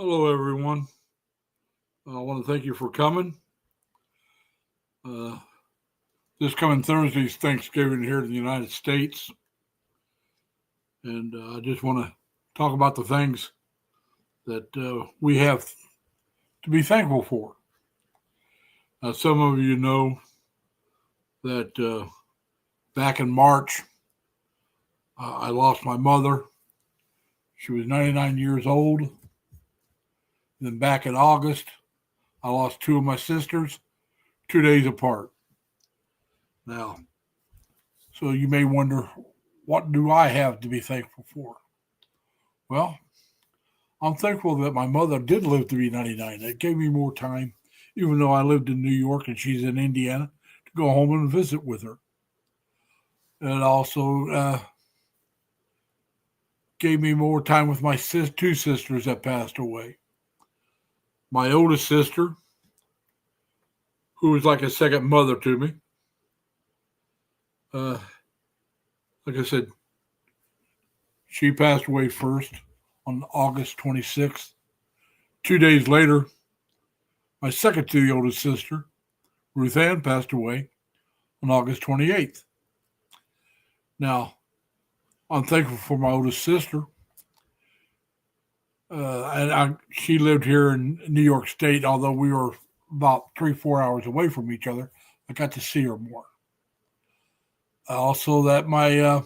Hello, everyone. I want to thank you for coming. Uh, this coming Thursday is Thanksgiving here in the United States, and I just want to talk about the things that we have to be thankful for. Some of you know that back in March, I lost my mother. She was 99 years old. And then back in August, I lost two of my sisters 2 days apart. Now, so you may wonder, what do I have to be thankful for? Well, I'm thankful that my mother did live to be 99. It gave me more time, even though I lived in New York and she's in Indiana, to go home and visit with her. It also gave me more time with my two sisters that passed away. My oldest sister, who was like a second mother to me, uh, like I said, she passed away first on August 26th. 2 days later, my second to the oldest sister, Ruth Ann, passed away on August 28th. Now, I'm thankful for my oldest sister. She lived here in New York State, although we were about 3-4 hours away from each other. I got to see her more. Also, that my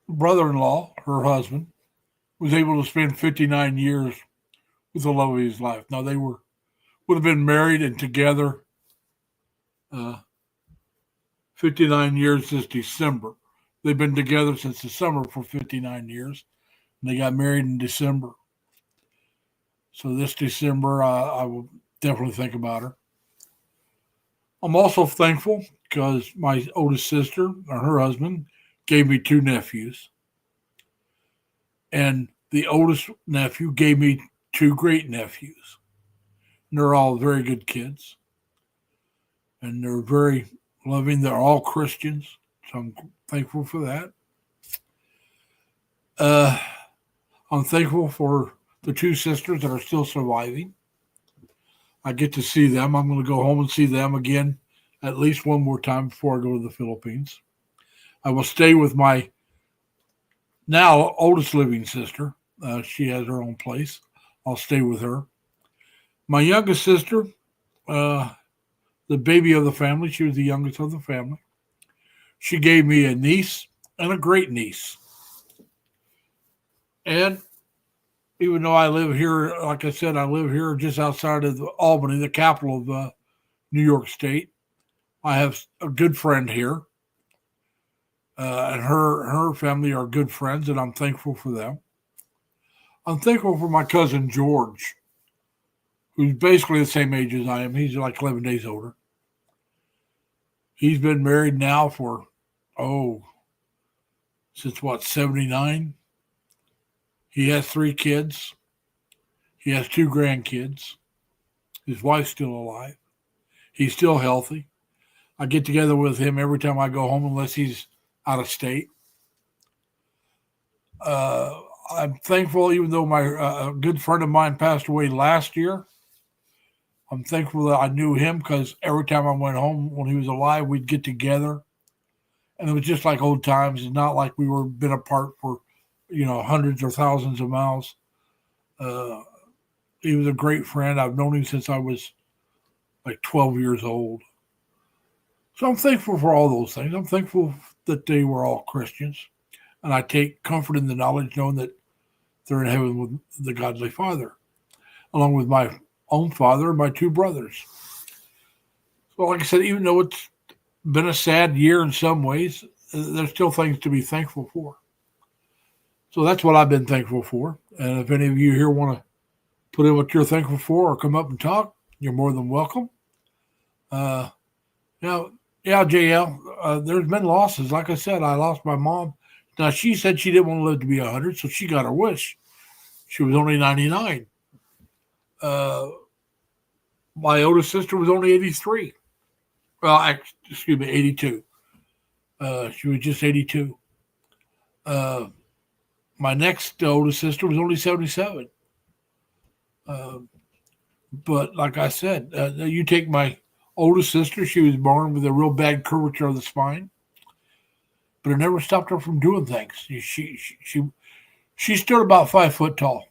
brother-in-law, her husband, was able to spend 59 years with the love of his life. Now, they would have been married and together 59 years this December. They've been together since the summer for 59 years, and they got married in December. So this December, I will definitely think about her. I'm also thankful because my oldest sister, or her husband, gave me two nephews. And the oldest nephew gave me two great nephews. And they're all very good kids. And they're very loving. They're all Christians. So I'm thankful for that. I'm thankful for the two sisters that are still surviving. I get to see them. I'm going to go home and see them again at least one more time before I go to the Philippines. I will stay with my now oldest living sister. She has her own place. I'll stay with her. My youngest sister, the baby of the family, she was the youngest of the family. She gave me a niece and a great niece. And even though I live here, like I said, I live here just outside of Albany, the capital of New York State. I have a good friend here, and her family are good friends, and I'm thankful for them. I'm thankful for my cousin George, who's basically the same age as I am. He's like 11 days older. He's been married now for, since what, 79? He has 3 kids. He has 2 grandkids. His wife's still alive. He's still healthy. I get together with him every time I go home, unless he's out of state. I'm thankful, even though my good friend of mine passed away last year. I'm thankful that I knew him because every time I went home when he was alive, we'd get together, and it was just like old times. It's not like we were been apart for, hundreds or thousands of miles. Uh, he was a great friend. I've known him since I was like 12 years old. So I'm thankful for all those things. I'm thankful that they were all Christians, and I take comfort in the knowledge knowing that they're in heaven with the Godly Father, along with my own father and my 2 brothers. So, like I said, even though it's been a sad year in some ways, there's still things to be thankful for. So that's what I've been thankful for. And if any of you here want to put in what you're thankful for or come up and talk, you're more than welcome. Uh, yeah, JL, there's been losses. Like I said, I lost my mom. Now, she said she didn't want to live to be 100, so she got her wish. She was only 99. Uh, my oldest sister was only 83. Well, excuse me, 82. She was just 82. Uh, My next oldest sister was only 77. Uh, but like I said, you take my oldest sister, she was born with a real bad curvature of the spine, but it never stopped her from doing things. She stood about 5 foot tall,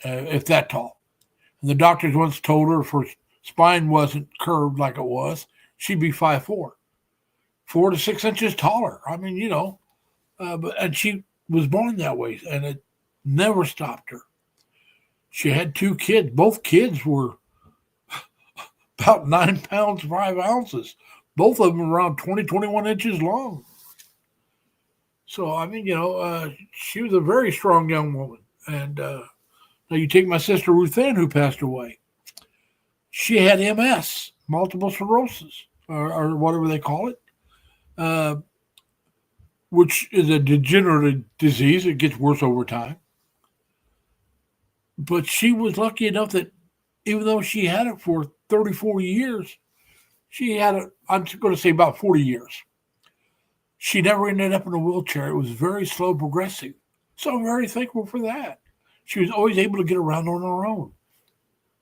if that tall. And the doctors once told her if her spine wasn't curved like it was, she'd be 5'4", 4 to 6 inches taller. I mean, and she was born that way, and it never stopped her. She had 2 kids. Both kids were about 9 pounds, 5 ounces. Both of them around 20, 21 inches long. So, I mean, she was a very strong young woman. And now you take my sister Ruth Ann, who passed away. She had MS, multiple sclerosis, or whatever they call it, uh, which is a degenerative disease. It gets worse over time. But she was lucky enough that even though she had it for 34 years, she had it, I'm going to say about 40 years. She never ended up in a wheelchair. It was very slow progressing. So I'm very thankful for that. She was always able to get around on her own.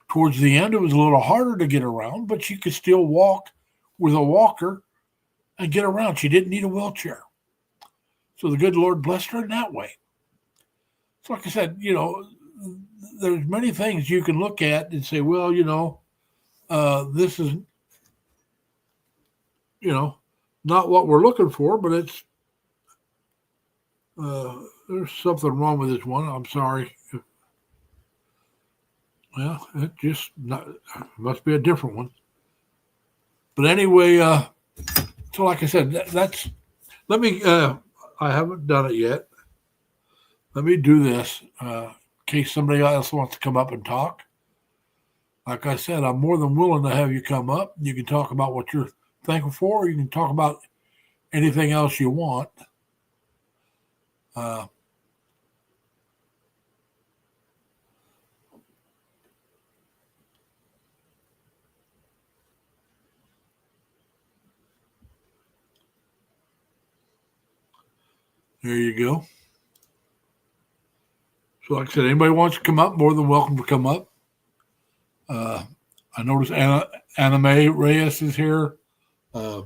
Towards the end, it was a little harder to get around, but she could still walk with a walker and get around. She didn't need a wheelchair. So the good Lord blessed her in that way. So like I said, there's many things you can look at and say, well, this is, not what we're looking for, but it's, there's something wrong with this one. I'm sorry. Well, it just must be a different one. But anyway, so like I said, let me, I haven't done it yet. Let me do this in case somebody else wants to come up and talk. Like I said, I'm more than willing to have you come up. You can talk about what you're thankful for, or you can talk about anything else you want. There you go. So like I said, anybody wants to come up, more than welcome to come up. I noticed Anime Reyes is here. I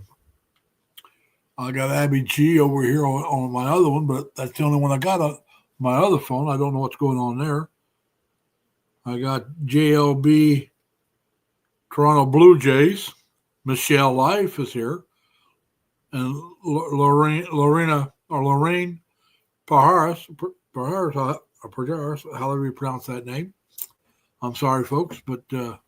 got Abby G over here on my other one, but that's the only one I got on my other phone. I don't know what's going on there. I got JLB Toronto Blue Jays. Michelle Life is here. And Lorraine Pajares, however you pronounce that name. I'm sorry, folks, but I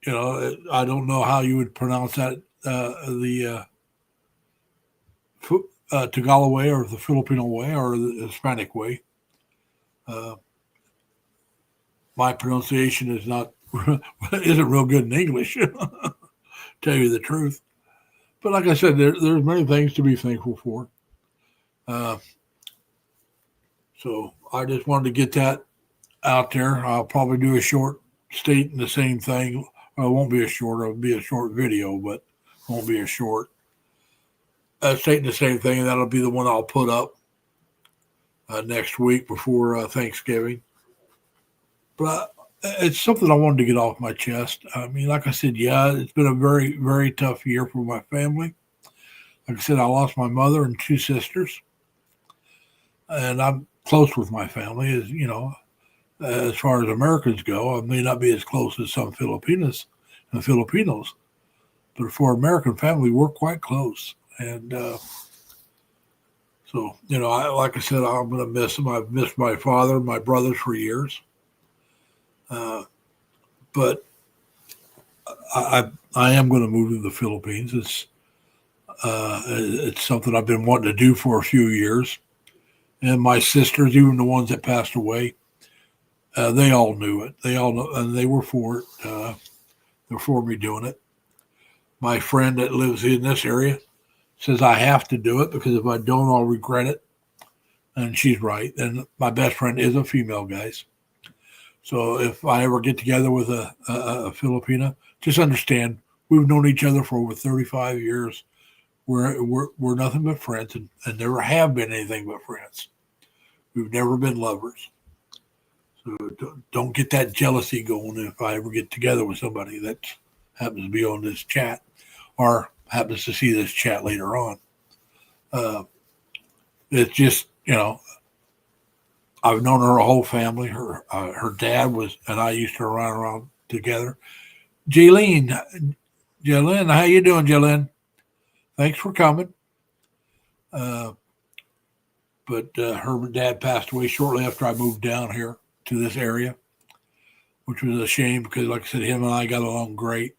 don't know how you would pronounce that, the Tagalog way or the Filipino way or the Hispanic way. My pronunciation is not isn't real good in English, tell you the truth. But like I said, there's many things to be thankful for. So I just wanted to get that out there. I'll probably do a short stating the same thing. Well, it won't be a short. It'll be a short video, but it won't be a short. Stating the same thing, and that'll be the one I'll put up next week before Thanksgiving. But it's something I wanted to get off my chest. I mean, like I said, yeah, it's been a very, very tough year for my family. Like I said, I lost my mother and 2 sisters, and I'm close with my family. As far as Americans go, I may not be as close as some Filipinos, but for American family, we're quite close. And so, like I said, I'm going to miss them. I've missed my father, my brothers for years. But I am going to move to the Philippines. It's something I've been wanting to do for a few years. And my sisters, even the ones that passed away, they all knew it. They all know, and they were for it. They're for me doing it. My friend that lives in this area says I have to do it because if I don't, I'll regret it. And she's right. And my best friend is a female, guys. So if I ever get together with a Filipina, just understand we've known each other for over 35 years. we're nothing but friends, and never have been anything but friends. We've never been lovers. So don't get that jealousy going if I ever get together with somebody that happens to be on this chat or happens to see this chat later on. It's just, I've known her whole family. Her dad was, and I used to run around together. Jaylene, how you doing, Jaylene? Thanks for coming. But her dad passed away shortly after I moved down here to this area, which was a shame because, like I said, him and I got along great.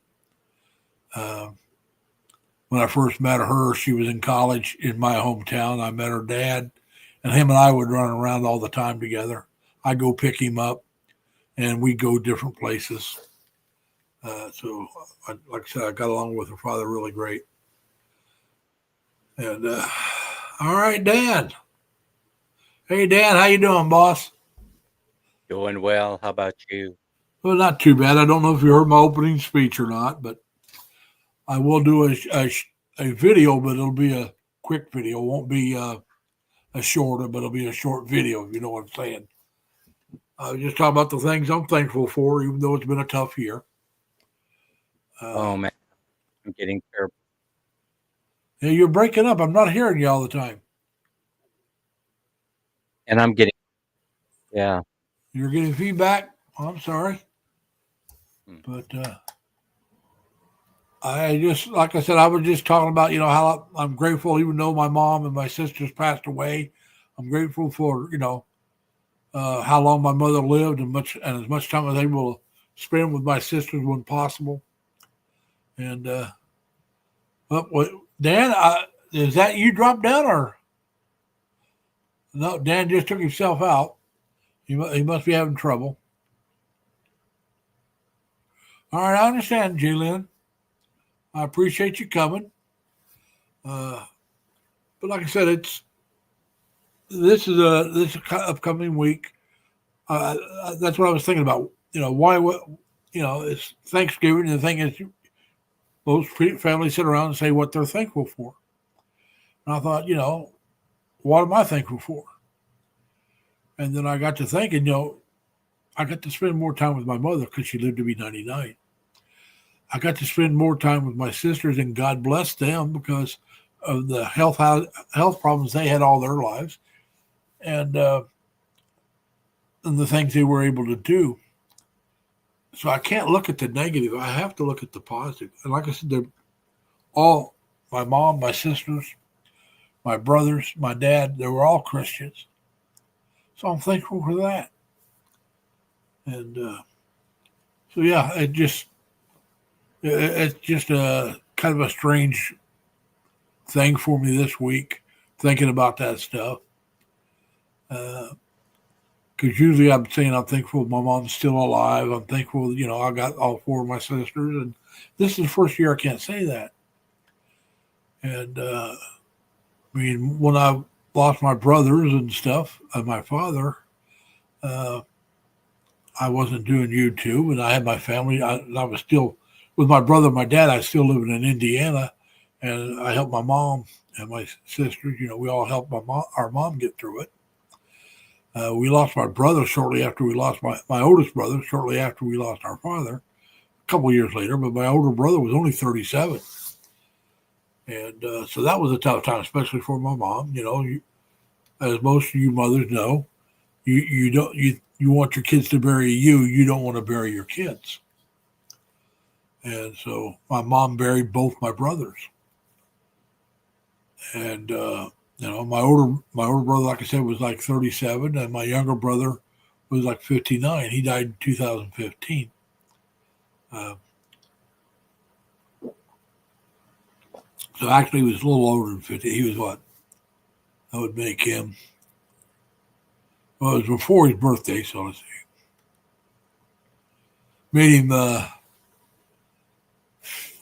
When I first met her, she was in college in my hometown. I met her dad, and him and I would run around all the time together. I'd go pick him up, and we'd go different places. So, like I said, I got along with her father really great. And all right, Dan. Hey, Dan, how you doing, boss? Doing well. How about you? Well, not too bad. I don't know if you heard my opening speech or not, but I will do a video, but it'll be a quick video. It won't be a shorter, but it'll be a short video, if you know what I'm saying. I was just talking about the things I'm thankful for, even though it's been a tough year. Oh, man. I'm getting terrible. Yeah, you're breaking up. I'm not hearing you all the time. And I'm getting, yeah. You're getting feedback? Oh, I'm sorry. But I just, like I said, I was just talking about, how I'm grateful, even though my mom and my sisters passed away. I'm grateful for, how long my mother lived and as much time as I was able to spend with my sisters when possible. And Dan, is that you dropped down or no? Dan just took himself out. He must be having trouble. All right, I understand, Jalen. I appreciate you coming. But like I said, this upcoming week. That's what I was thinking about. It's Thanksgiving, and the thing is, most families sit around and say what they're thankful for. And I thought, what am I thankful for? And then I got to thinking, I got to spend more time with my mother because she lived to be 99. I got to spend more time with my sisters, and God bless them because of the health problems they had all their lives, and the things they were able to do. So I can't look at the negative. I have to look at the positive. And like I said, they're all my mom, my sisters, my brothers, my dad. They were all Christians, so I'm thankful for that. And so yeah, it's just a kind of a strange thing for me this week, thinking about that stuff. Because usually I'm saying I'm thankful my mom's still alive. I'm thankful, I got all four of my sisters, and this is the first year I can't say that. And when I lost my brothers and stuff, and my father, I wasn't doing YouTube, and I had my family. I was still with my brother and my dad. I was still living in Indiana, and I helped my mom and my sisters. We all helped our mom get through it. We lost my brother shortly after we lost my oldest brother, shortly after we lost our father, a couple of years later. But my older brother was only 37. And so that was a tough time, especially for my mom. As most of you mothers know, you want your kids to bury you. You don't want to bury your kids. And so my mom buried both my brothers. And my older brother, like I said, was like 37, and my younger brother was like 59. He died in 2015. So actually, he was a little older than 50. He was what? That would make him. Well, it was before his birthday, so let's see. Made him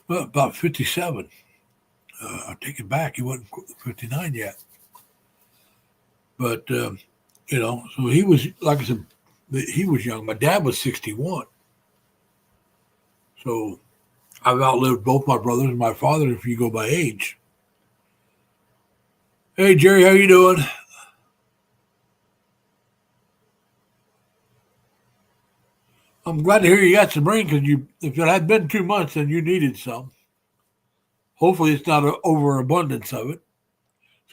about 57. I take it back. He wasn't 59 yet. But, so he was, like I said, he was young. My dad was 61. So I've outlived both my brothers and my father if you go by age. Hey Jerry, how you doing? I'm glad to hear you got some rain because if it had been 2 months, then you needed some. Hopefully, it's not an overabundance of it.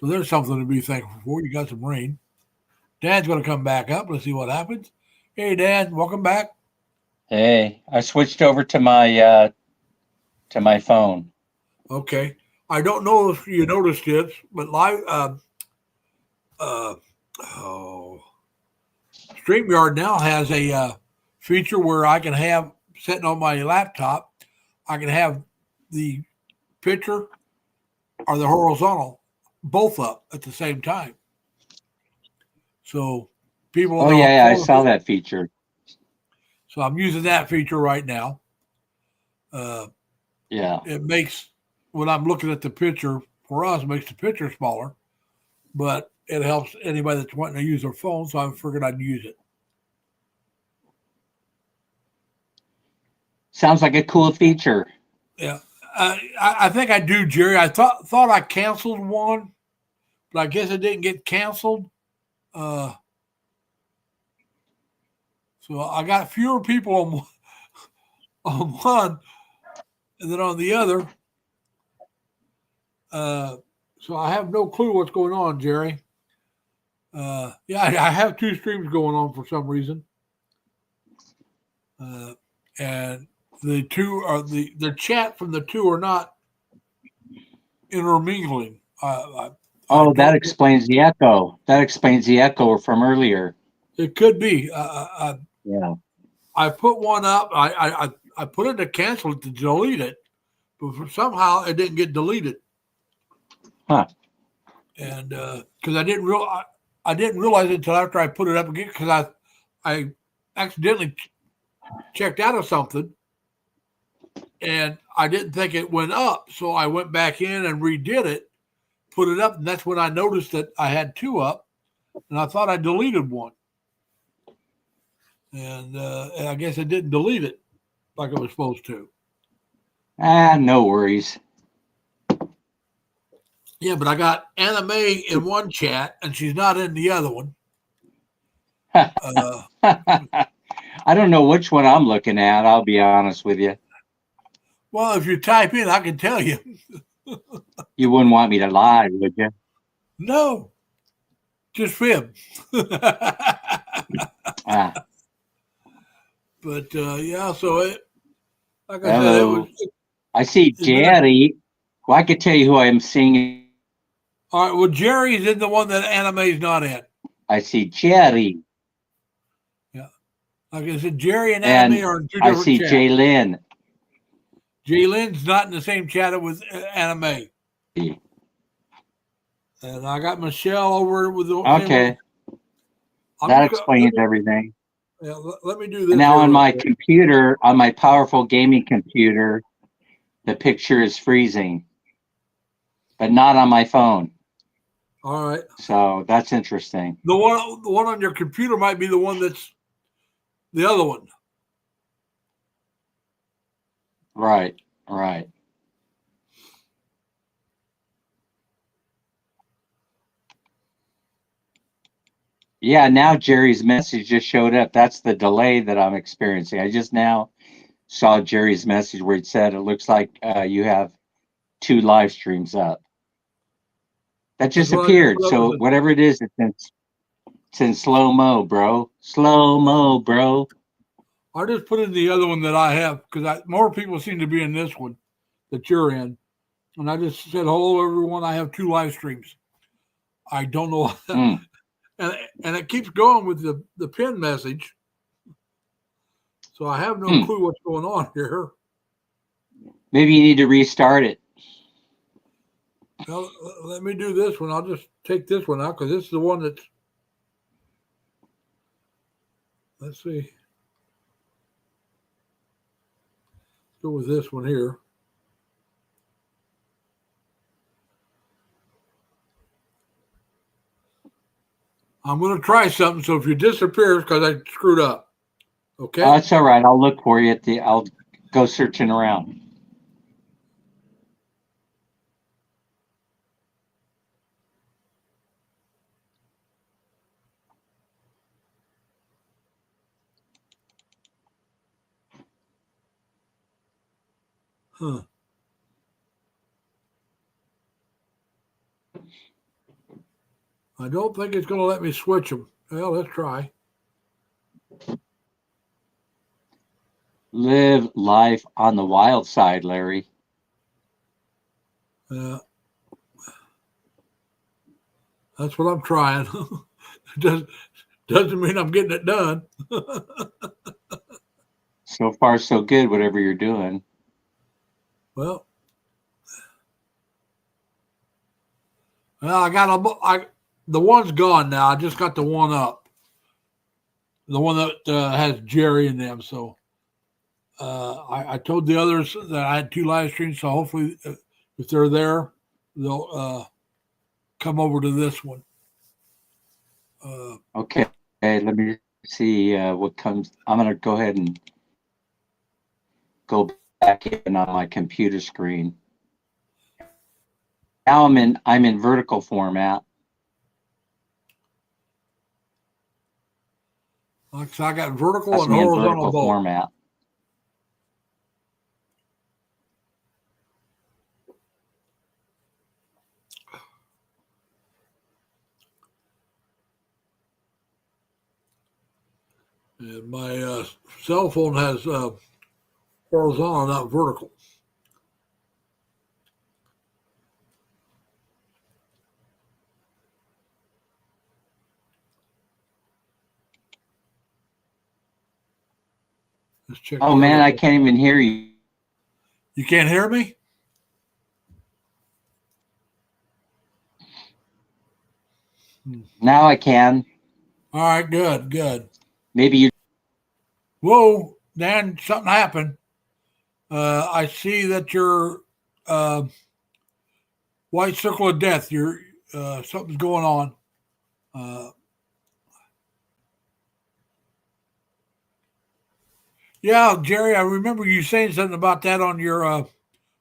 So there's something to be thankful for. You got some rain. Dad's going to come back up. Let's see what happens. Hey, Dad, welcome back. Hey, I switched over to my phone. Okay. I don't know if you noticed it, but uh, oh, StreamYard now has a feature where I can have sitting on my laptop, I can have the picture or the horizontal both up at the same time. So people Oh that are yeah, I photo- saw that feature. So I'm using that feature right now. Uh, Yeah. it makes when I'm looking at the picture for us, it makes the picture smaller, but it helps anybody that's wanting to use their phone. So I figured I'd use it. Sounds like a cool feature. Yeah, I think I do, Jerry. I thought I canceled one, but I guess it didn't get canceled. Uh, so I got fewer people on one and then on the other. So I have no clue what's going on, Jerry. Yeah, I have two streams going on for some reason, and the two are the chat from the two are not intermingling. I Oh, that don't. explains the echo. That explains the echo from earlier. It could be. Yeah. I put one up. I put it to cancel it to delete it, but somehow it didn't get deleted. Huh. And because I didn't realize it until after I put it up again because I accidentally checked out of something and I didn't think it went up. So I went back in and redid it, put it up, and that's when I noticed that I had two up, and I thought I deleted one. And I guess it didn't delete it like it was supposed to. No worries. Yeah, but I got anime in one chat, and she's not in the other one. I don't know which one I'm looking at. I'll be honest with you. Well, if you type in, I can tell you. You wouldn't want me to lie, would you? No, just fib. Ah, But yeah, so like I said, hello. I see it's been Jerry. Well, I could tell you who I'm seeing. all right. Well, Jerry's in the one that anime's not in. I see Jerry. Yeah, like I said, Jerry and And anime are in two I different see chats. Jaylin. Jaylen's not in the same chat with anime. And I got Michelle over with the Okay. That explains everything. Yeah, let me do this. And now here on real my quick. computer, on my powerful gaming computer, the picture is freezing, but not on my phone. All right. So that's interesting. The one on your computer might be the one that's the other one. Right, right. Yeah, now Jerry's message just showed up. That's the delay that I'm experiencing. I just now saw Jerry's message where it said it looks like you have 2 live streams up. That just That's what I just appeared. put up So with whatever it is, it's in slow mo, bro. Slow mo, bro. I just put in the other one that I have because more people seem to be in this one that you're in. And I just said, hello, everyone. I have two live streams. I don't know. Mm. And it keeps going with the pin message. So I have no clue what's going on here. Maybe you need to restart it. Well, let me do this one. I'll just take this one out because this is the one that's. Let's see. Go with this one here. I'm going to try something. So if you disappear, it's because I screwed up. Okay. That's all right. I'll look for you I'll go searching around. Huh. I don't think it's going to let me switch them. Well, let's try. Live life on the wild side, Larry. That's what I'm trying. Doesn't mean I'm getting it done. So far, so good, whatever you're doing. Well, I got the one's gone now. I just got the one up, the one that has Jerry in them. So I told the others that I had 2 live streams. So hopefully, if they're there, they'll come over to this one. Okay, let me see what comes. I'm going to go ahead and go back in on my computer screen. Now I'm in vertical format. So I got vertical That's and me in horizontal vertical both. format. And my cell phone has horizontal, not vertical. Let's check. Oh man, I can't even hear you. You can't hear me? Now I can. All right, good. Maybe you. Whoa, Dan, something happened. I see that your white circle of death. You're something's going on. Yeah, Jerry, I remember you saying something about that on your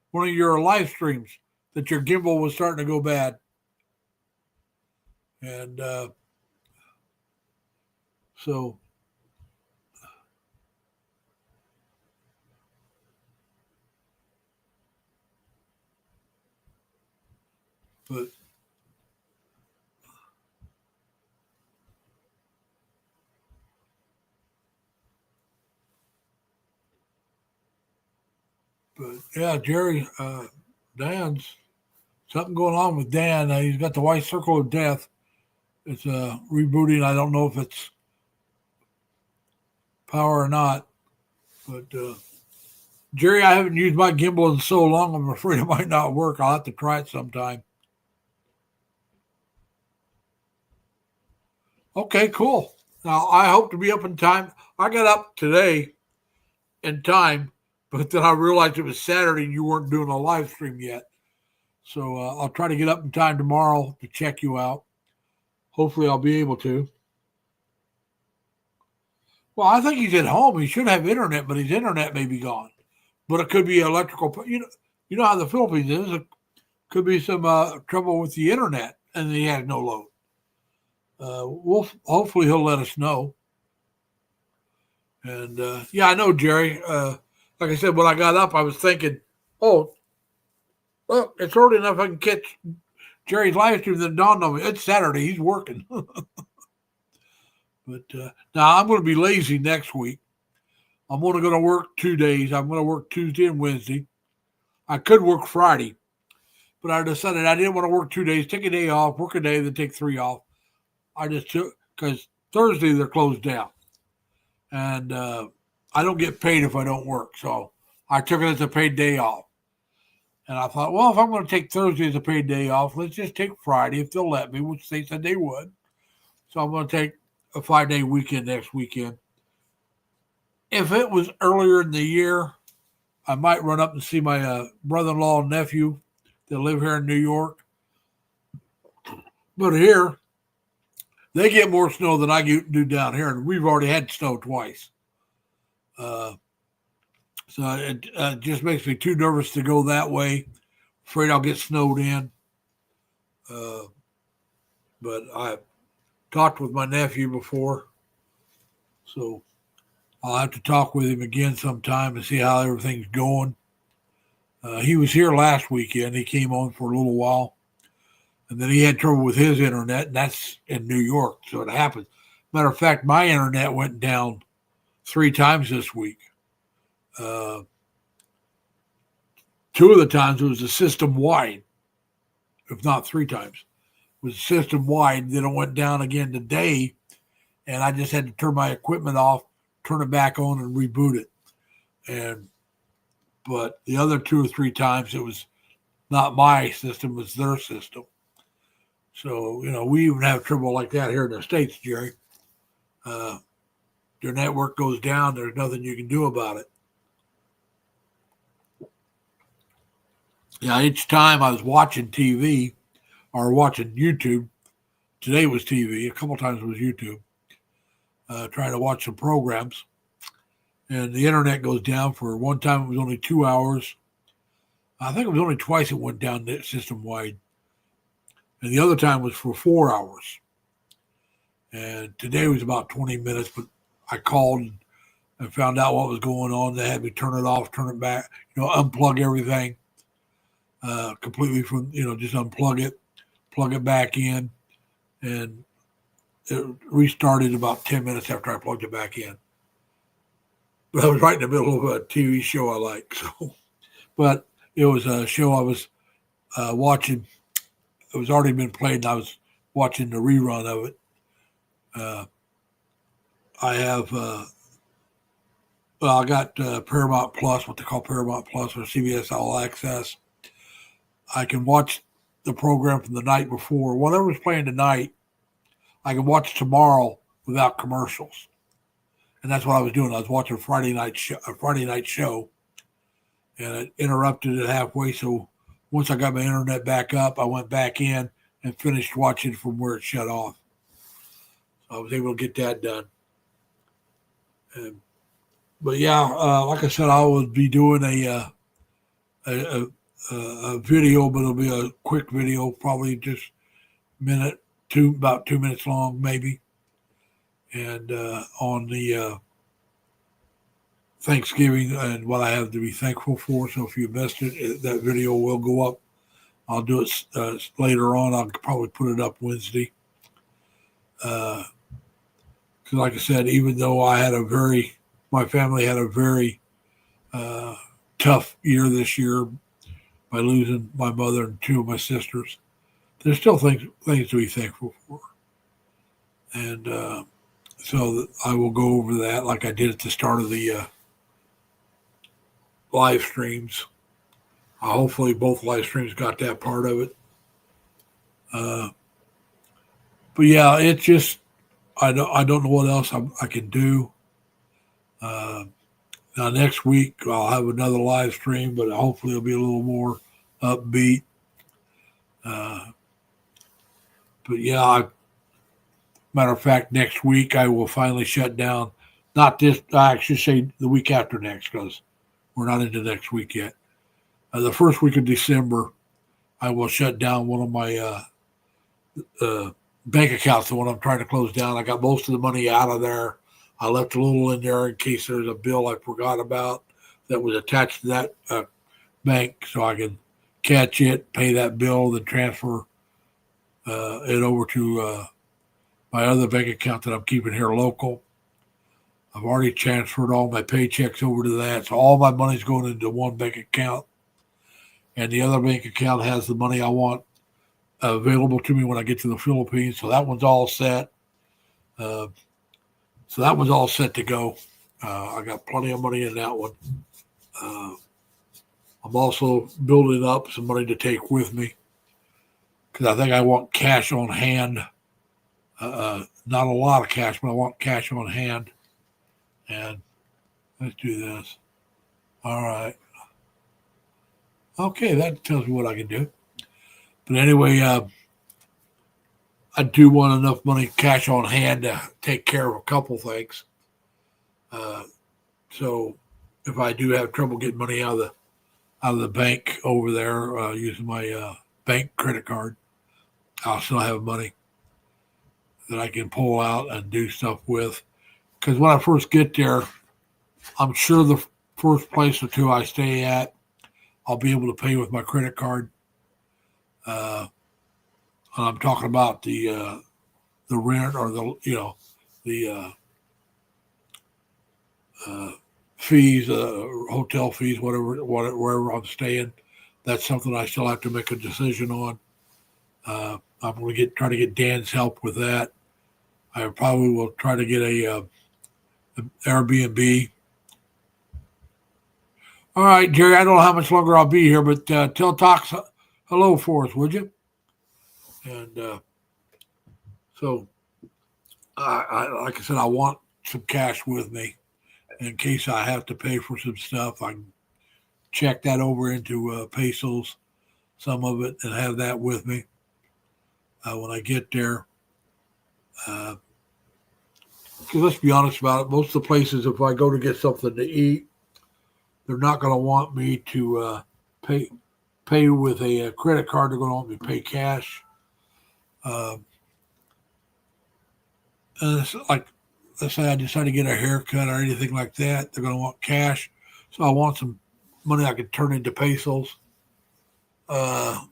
one of your live streams, that your gimbal was starting to go bad. And so but yeah, Jerry, Dan's something going on with Dan. He's got the white circle of death. It's rebooting. I don't know if it's power or not, but Jerry, I haven't used my gimbal in so long. I'm afraid it might not work. I'll have to try it sometime. Okay, cool. Now I hope to be up in time. I got up today in time, but then I realized it was Saturday and you weren't doing a live stream yet. So I'll try to get up in time tomorrow to check you out. Hopefully I'll be able to. Well, I think he's at home. He should have internet, but his internet may be gone. But it could be electrical. You know how the Philippines is. It could be some trouble with the internet, and he has no load. Hopefully he'll let us know. And yeah, I know, Jerry. Like I said, when I got up, I was thinking, oh, look, it's early enough I can catch Jerry's live stream. Then dawned on me, it's Saturday. He's working. But now I'm going to be lazy next week. I'm only going to work 2 days. I'm going to work Tuesday and Wednesday. I could work Friday, but I decided I didn't want to work 2 days, take a day off, work a day, then take 3 off. I just took, because Thursday they're closed down. And I don't get paid if I don't work. So I took it as a paid day off. And I thought, well, if I'm going to take Thursday as a paid day off, let's just take Friday if they'll let me, which they said they would. So I'm going to take a 5-day weekend next weekend. If it was earlier in the year, I might run up and see my brother-in-law and nephew that live here in New York. But here, they get more snow than I do down here, and we've already had snow twice. So it just makes me too nervous to go that way. Afraid I'll get snowed in. But I talked with my nephew before, so I'll have to talk with him again sometime and see how everything's going. He was here last weekend. He came on for a little while, and then he had trouble with his internet, and that's in New York, so it happens. Matter of fact, my internet went down 3 times this week. 2 of the times it was a system wide, if not 3 times. It was system wide. Then it went down again today, and I just had to turn my equipment off, turn it back on, and reboot it. But the other 2 or 3 times it was not my system, it was their system. So, we even have trouble like that here in the States, Jerry. Your network goes down, there's nothing you can do about it. Yeah, each time I was watching TV or watching YouTube, today was TV, a couple times it was YouTube, trying to watch some programs, and the internet goes down for one time. It was only 2 hours. I think it was only twice it went down system wide. And the other time was for 4 hours. And today was about 20 minutes, but I called and found out what was going on. They had me turn it off, turn it back, unplug everything completely from, just unplug it, plug it back in, and it restarted about 10 minutes after I plugged it back in. But I was right in the middle of a TV show I like. So, but it was a show I was watching. It was already been played, and I was watching the rerun of it. I have, I got Paramount Plus, what they call Paramount Plus or CBS All Access. I can watch the program from the night before. Whatever's playing tonight, I can watch tomorrow without commercials. And that's what I was doing. I was watching a Friday night show, and it interrupted it halfway. So once I got my internet back up, I went back in and finished watching from where it shut off. So I was able to get that done. But yeah, like I said, I would be doing a video, but it'll be a quick video, probably just about 2 minutes long, maybe. And on the Thanksgiving and what I have to be thankful for. So if you missed it, that video will go up. I'll do it later on. I'll probably put it up Wednesday. Because like I said, even though my family had a very tough year this year by losing my mother and 2 of my sisters, there's still things to be thankful for. And so I will go over that like I did at the start of the live streams. Hopefully both live streams got that part of it. But yeah, it's just, I don't know what else I can do. Now next week I'll have another live stream, but hopefully it'll be a little more upbeat. But yeah, matter of fact, next week I will finally shut down. Not this, I should say the week after next, because we're not into next week yet. The first week of December, I will shut down one of my bank accounts, the one I'm trying to close down. I got most of the money out of there. I left a little in there in case there's a bill I forgot about that was attached to that bank, so I can catch it, pay that bill, then transfer it over to my other bank account that I'm keeping here local. I've already transferred all my paychecks over to that, so all my money's going into one bank account, and the other bank account has the money I want available to me when I get to the Philippines. So that one's all set. So that one's all set to go. I got plenty of money in that one. I'm also building up some money to take with me because I think I want cash on hand. Not a lot of cash, but I want cash on hand. And let's do this. All right. Okay, that tells me what I can do. But anyway, I do want enough money, cash on hand, to take care of a couple things. So if I do have trouble getting money out of the bank over there using my bank credit card, I'll still have money that I can pull out and do stuff with. Because when I first get there, I'm sure the first place or two I stay at, I'll be able to pay with my credit card. And I'm talking about the rent or the fees, hotel fees, wherever I'm staying. That's something I still have to make a decision on. I'm going to try to get Dan's help with that. I probably will try to get an Airbnb. All right, Jerry, I don't know how much longer I'll be here, but tell Tox hello for us, would you? And so, like I said, I want some cash with me in case I have to pay for some stuff. I can check that over into pesos, some of it, and have that with me when I get there. Because let's be honest about it, most of the places, if I go to get something to eat, they're not going to want me to pay with a credit card. They're going to want me to pay cash. And it's like, let's say I decide to get a haircut or anything like that, they're going to want cash. So I want some money I can turn into pesos. And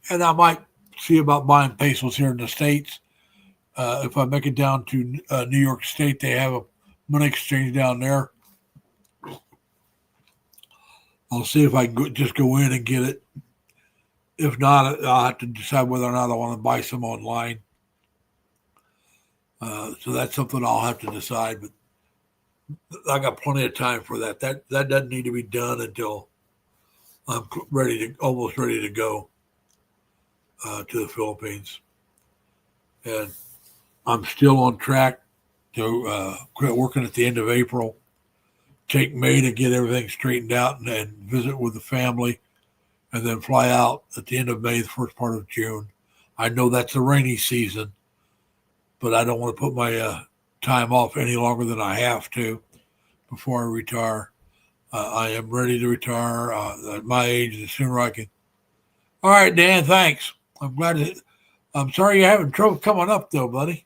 I might see about buying pesos here in the States. If I make it down to New York State, they have a money exchange down there. I'll see if I can just go in and get it. If not, I'll have to decide whether or not I want to buy some online. So that's something I'll have to decide. But I got plenty of time for that. That doesn't need to be done until I'm almost ready to go to the Philippines. And I'm still on track to quit working at the end of April. Take May to get everything straightened out and visit with the family, and then fly out at the end of May, the first part of June. I know that's the rainy season, but I don't want to put my time off any longer than I have to before I retire. I am ready to retire at my age, the sooner I can. All right, Dan, thanks. I'm sorry you're having trouble coming up, though, buddy.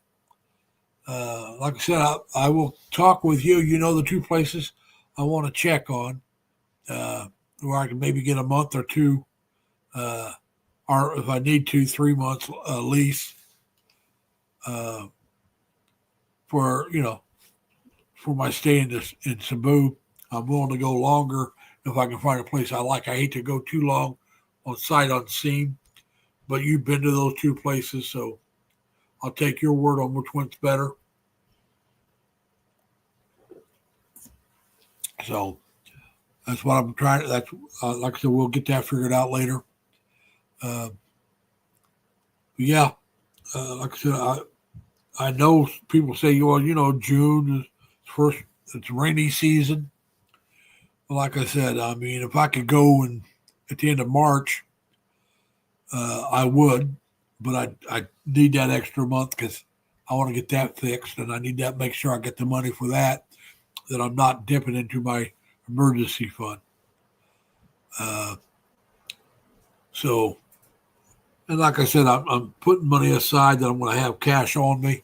Like I said, I will talk with you. You know the two places I want to check on, where I can maybe get a month or two, or if I need to, 3 months lease for my stay in Cebu. I'm willing to go longer if I can find a place I like. I hate to go too long on sight unseen, but you've been to those two places, so I'll take your word on which one's better. So that's what I'm trying. That's like I said, we'll get that figured out later. Yeah, like I said, I know people say, well, June is first. It's rainy season. But like I said, I mean, if I could go at the end of March, I would. But I need that extra month because I want to get that fixed, and I need to make sure I get the money for that I'm not dipping into my emergency fund. So, and like I said, I'm putting money aside that I'm going to have cash on me.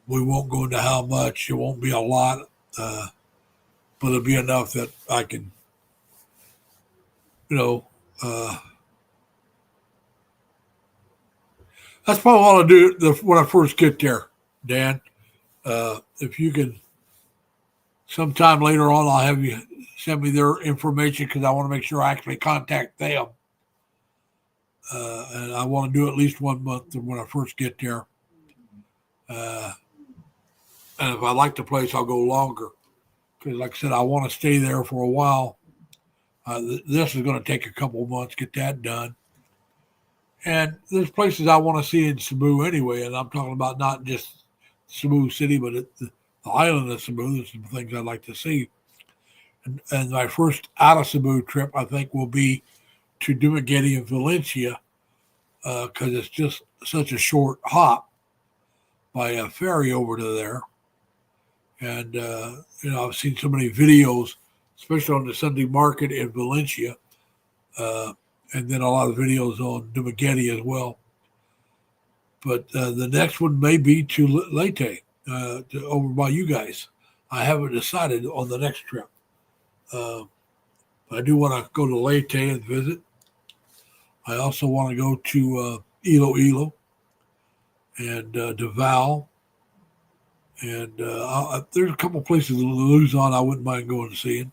We won't go into how much. It won't be a lot, but it'll be enough that I can, that's probably what I'll do when I first get there, Dan. If you can, sometime later on, I'll have you send me their information because I want to make sure I actually contact them. And I want to do at least 1 month when I first get there. And if I like the place, I'll go longer. Because like I said, I want to stay there for a while. This is going to take a couple of months to get that done. And there's places I want to see in Cebu anyway, and I'm talking about not just Cebu City, but the island of Cebu. There's some things I'd like to see. And my first out of Cebu trip, I think, will be to Dumaguete and Valencia, because it's just such a short hop by a ferry over to there. And, I've seen so many videos, especially on the Sunday market in Valencia, and then a lot of videos on Dumaguete as well. But the next one may be to Leyte, over by you guys. I haven't decided on the next trip. But I do want to go to Leyte and visit. I also want to go to Iloilo and Davao. And there's a couple places in Luzon I wouldn't mind going and seeing.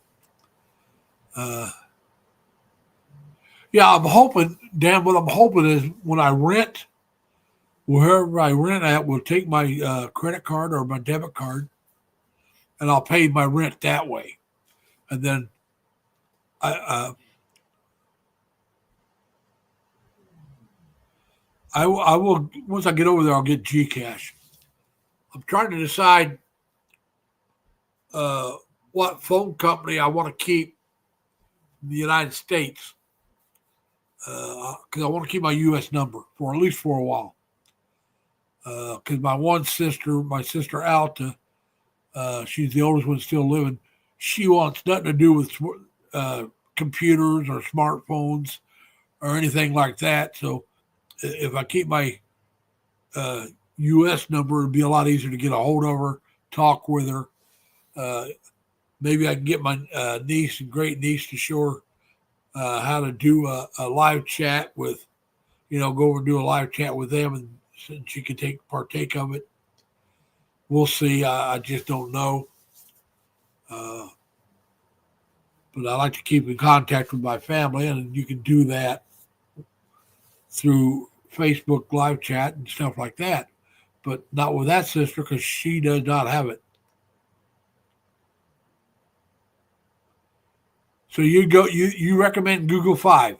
Yeah, I'm hoping, Dan, what I'm hoping is when I rent, wherever I rent at will take my credit card or my debit card, and I'll pay my rent that way. And then I will, once I get over there, I'll get Gcash. I'm trying to decide what phone company I want to keep in the United States because I want to keep my U.S. number for at least for a while. Because my sister Alta, she's the oldest one still living. She wants nothing to do with computers or smartphones or anything like that. So if I keep my U.S. number, it'd be a lot easier to get a hold of her, talk with her. Maybe I can get my niece and great niece to show her how to do a live chat with, go over and do a live chat with them, and she can partake of it. We'll see. I just don't know. But I like to keep in contact with my family, and you can do that through Facebook live chat and stuff like that. But not with that sister because she does not have it. So you recommend Google 5.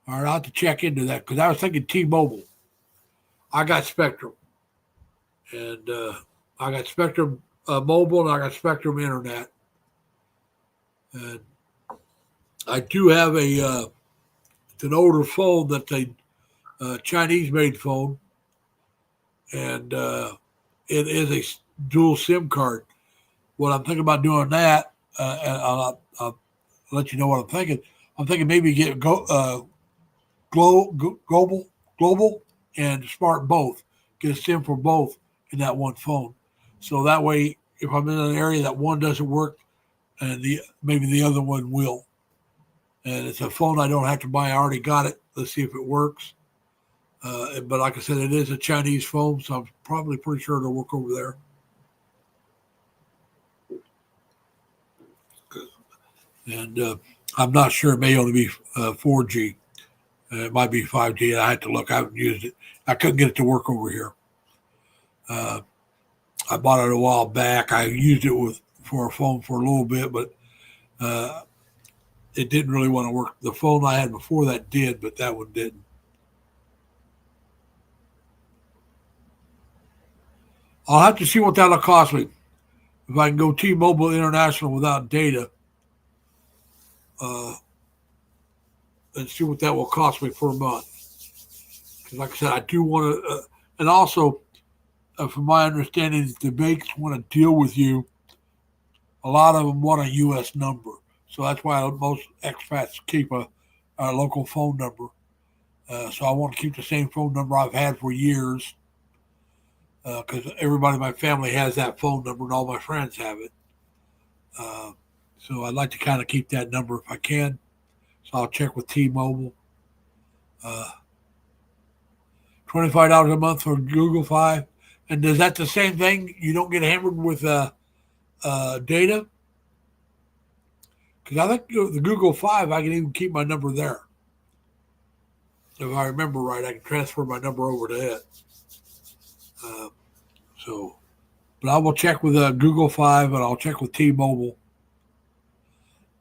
All right, I'll have to check into that because I was thinking T-Mobile. I got Spectrum. And I got Spectrum Mobile and I got Spectrum Internet. And I do have it's an older phone that's a Chinese-made phone. And it is a dual SIM card. What I'm thinking about doing that, and I'll let you know what I'm thinking. I'm thinking maybe get global and smart both. Get a SIM for both in that one phone. So that way, if I'm in an area that one doesn't work, and maybe the other one will. And it's a phone I don't have to buy. I already got it. Let's see if it works. But like I said, it is a Chinese phone, so I'm probably pretty sure it'll work over there. And I'm not sure. It may only be 4G. It might be 5G. I had to look. I haven't used it. I couldn't get it to work over here. I bought it a while back. I used it for a phone for a little bit, but it didn't really want to work. The phone I had before that did, but that one didn't. I'll have to see what that'll cost me. If I can go T-Mobile International without data, and see what that will cost me per month. Because like I said, I do want to, and also, from my understanding, the banks want to deal with you. A lot of them want a U.S. number. So that's why most expats keep a local phone number. So I want to keep the same phone number I've had for years. Because everybody in my family has that phone number and all my friends have it. So I'd like to kind of keep that number if I can. So I'll check with T-Mobile. $25 a month for Google 5. And is that the same thing? You don't get hammered with data? Because I think the Google 5, I can even keep my number there. If I remember right, I can transfer my number over to it. But I will check with Google 5 and I'll check with T-Mobile.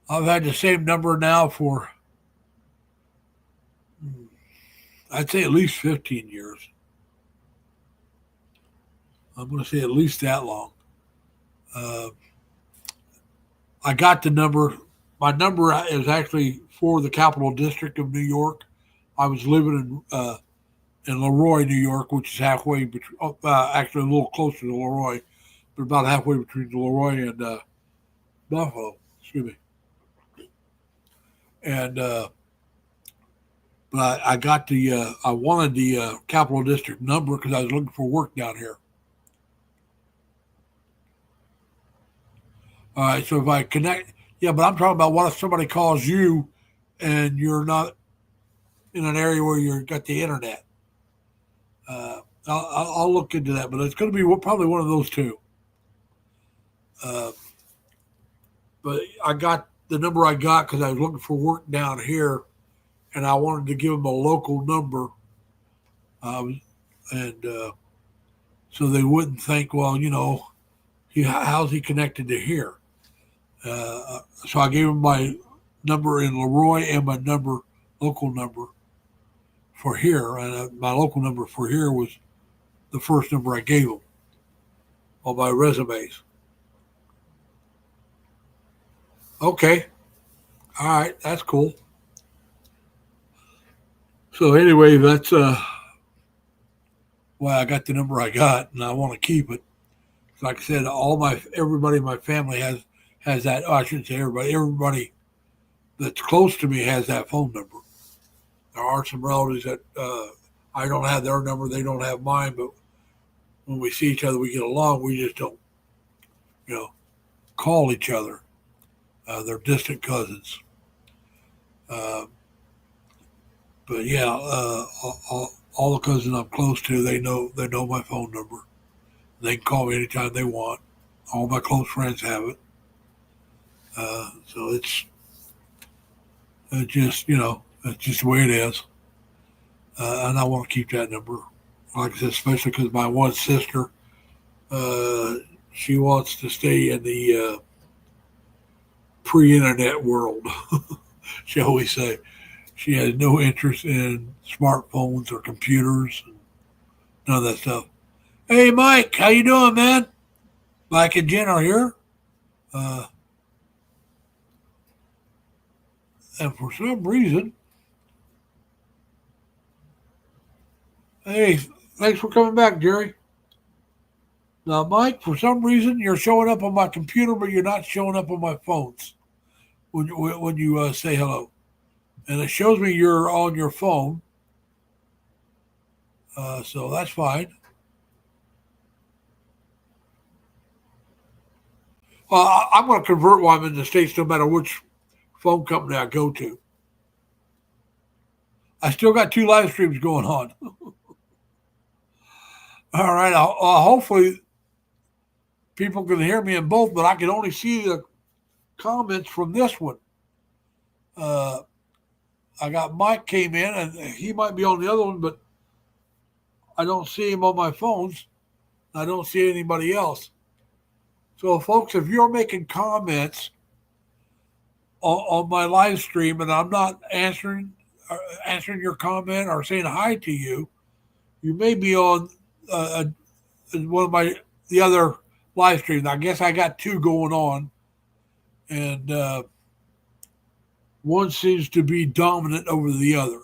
I've had the same number now for, I'd say at least 15 years. I'm going to say at least that long. I got the number. My number is actually for the Capital District of New York. I was living in Leroy, New York, which is halfway between, actually a little closer to Leroy, but about halfway between Leroy and Buffalo. Excuse me. And but I got I wanted the Capital District number because I was looking for work down here. All right, so if I connect, Yeah, but I'm talking about what if somebody calls you and you're not in an area where you've got the internet. I'll look into that, but it's going to be probably one of those two. Uh, but I got the number I got because I was looking for work down here, and I wanted to give them a local number, and so they wouldn't think, well, how's he connected to here? So I gave him my number in Leroy and my local number for here, and my local number for here was the first number I gave him on my resumes. Okay, all right, that's cool. So anyway, that's why I got the number I got, and I want to keep it. Like I said, everybody in my family has that. Oh, I shouldn't say everybody. Everybody that's close to me has that phone number. There are some relatives that I don't have their number, they don't have mine, but when we see each other, we get along. We just don't, call each other. They're distant cousins. But yeah, all the cousins I'm close to, they know my phone number. They can call me anytime they want. All my close friends have it. So it's just the way it is. And I want to keep that number. Like I said, especially because my one sister, she wants to stay in the pre-internet world, shall we say. She has no interest in smartphones or computers, and none of that stuff. Hey, Mike, how you doing, man? Mike and Jen are here. And for some reason, hey, thanks for coming back, Jerry. Now, Mike, for some reason, you're showing up on my computer, but you're not showing up on my phones when you say hello. And it shows me you're on your phone. So that's fine. Well, I'm going to convert while I'm in the States no matter which phone company I go to. I still got 2 live streams going on. All right. Hopefully people can hear me in both, but I can only see the comments from this one. I got Mike came in, and he might be on the other one, but I don't see him on my phones. I don't see anybody else. So, folks, if you're making comments on my live stream and I'm not answering your comment or saying hi to you, you may be on one of the other live streams. I guess I got 2 going on, and one seems to be dominant over the other.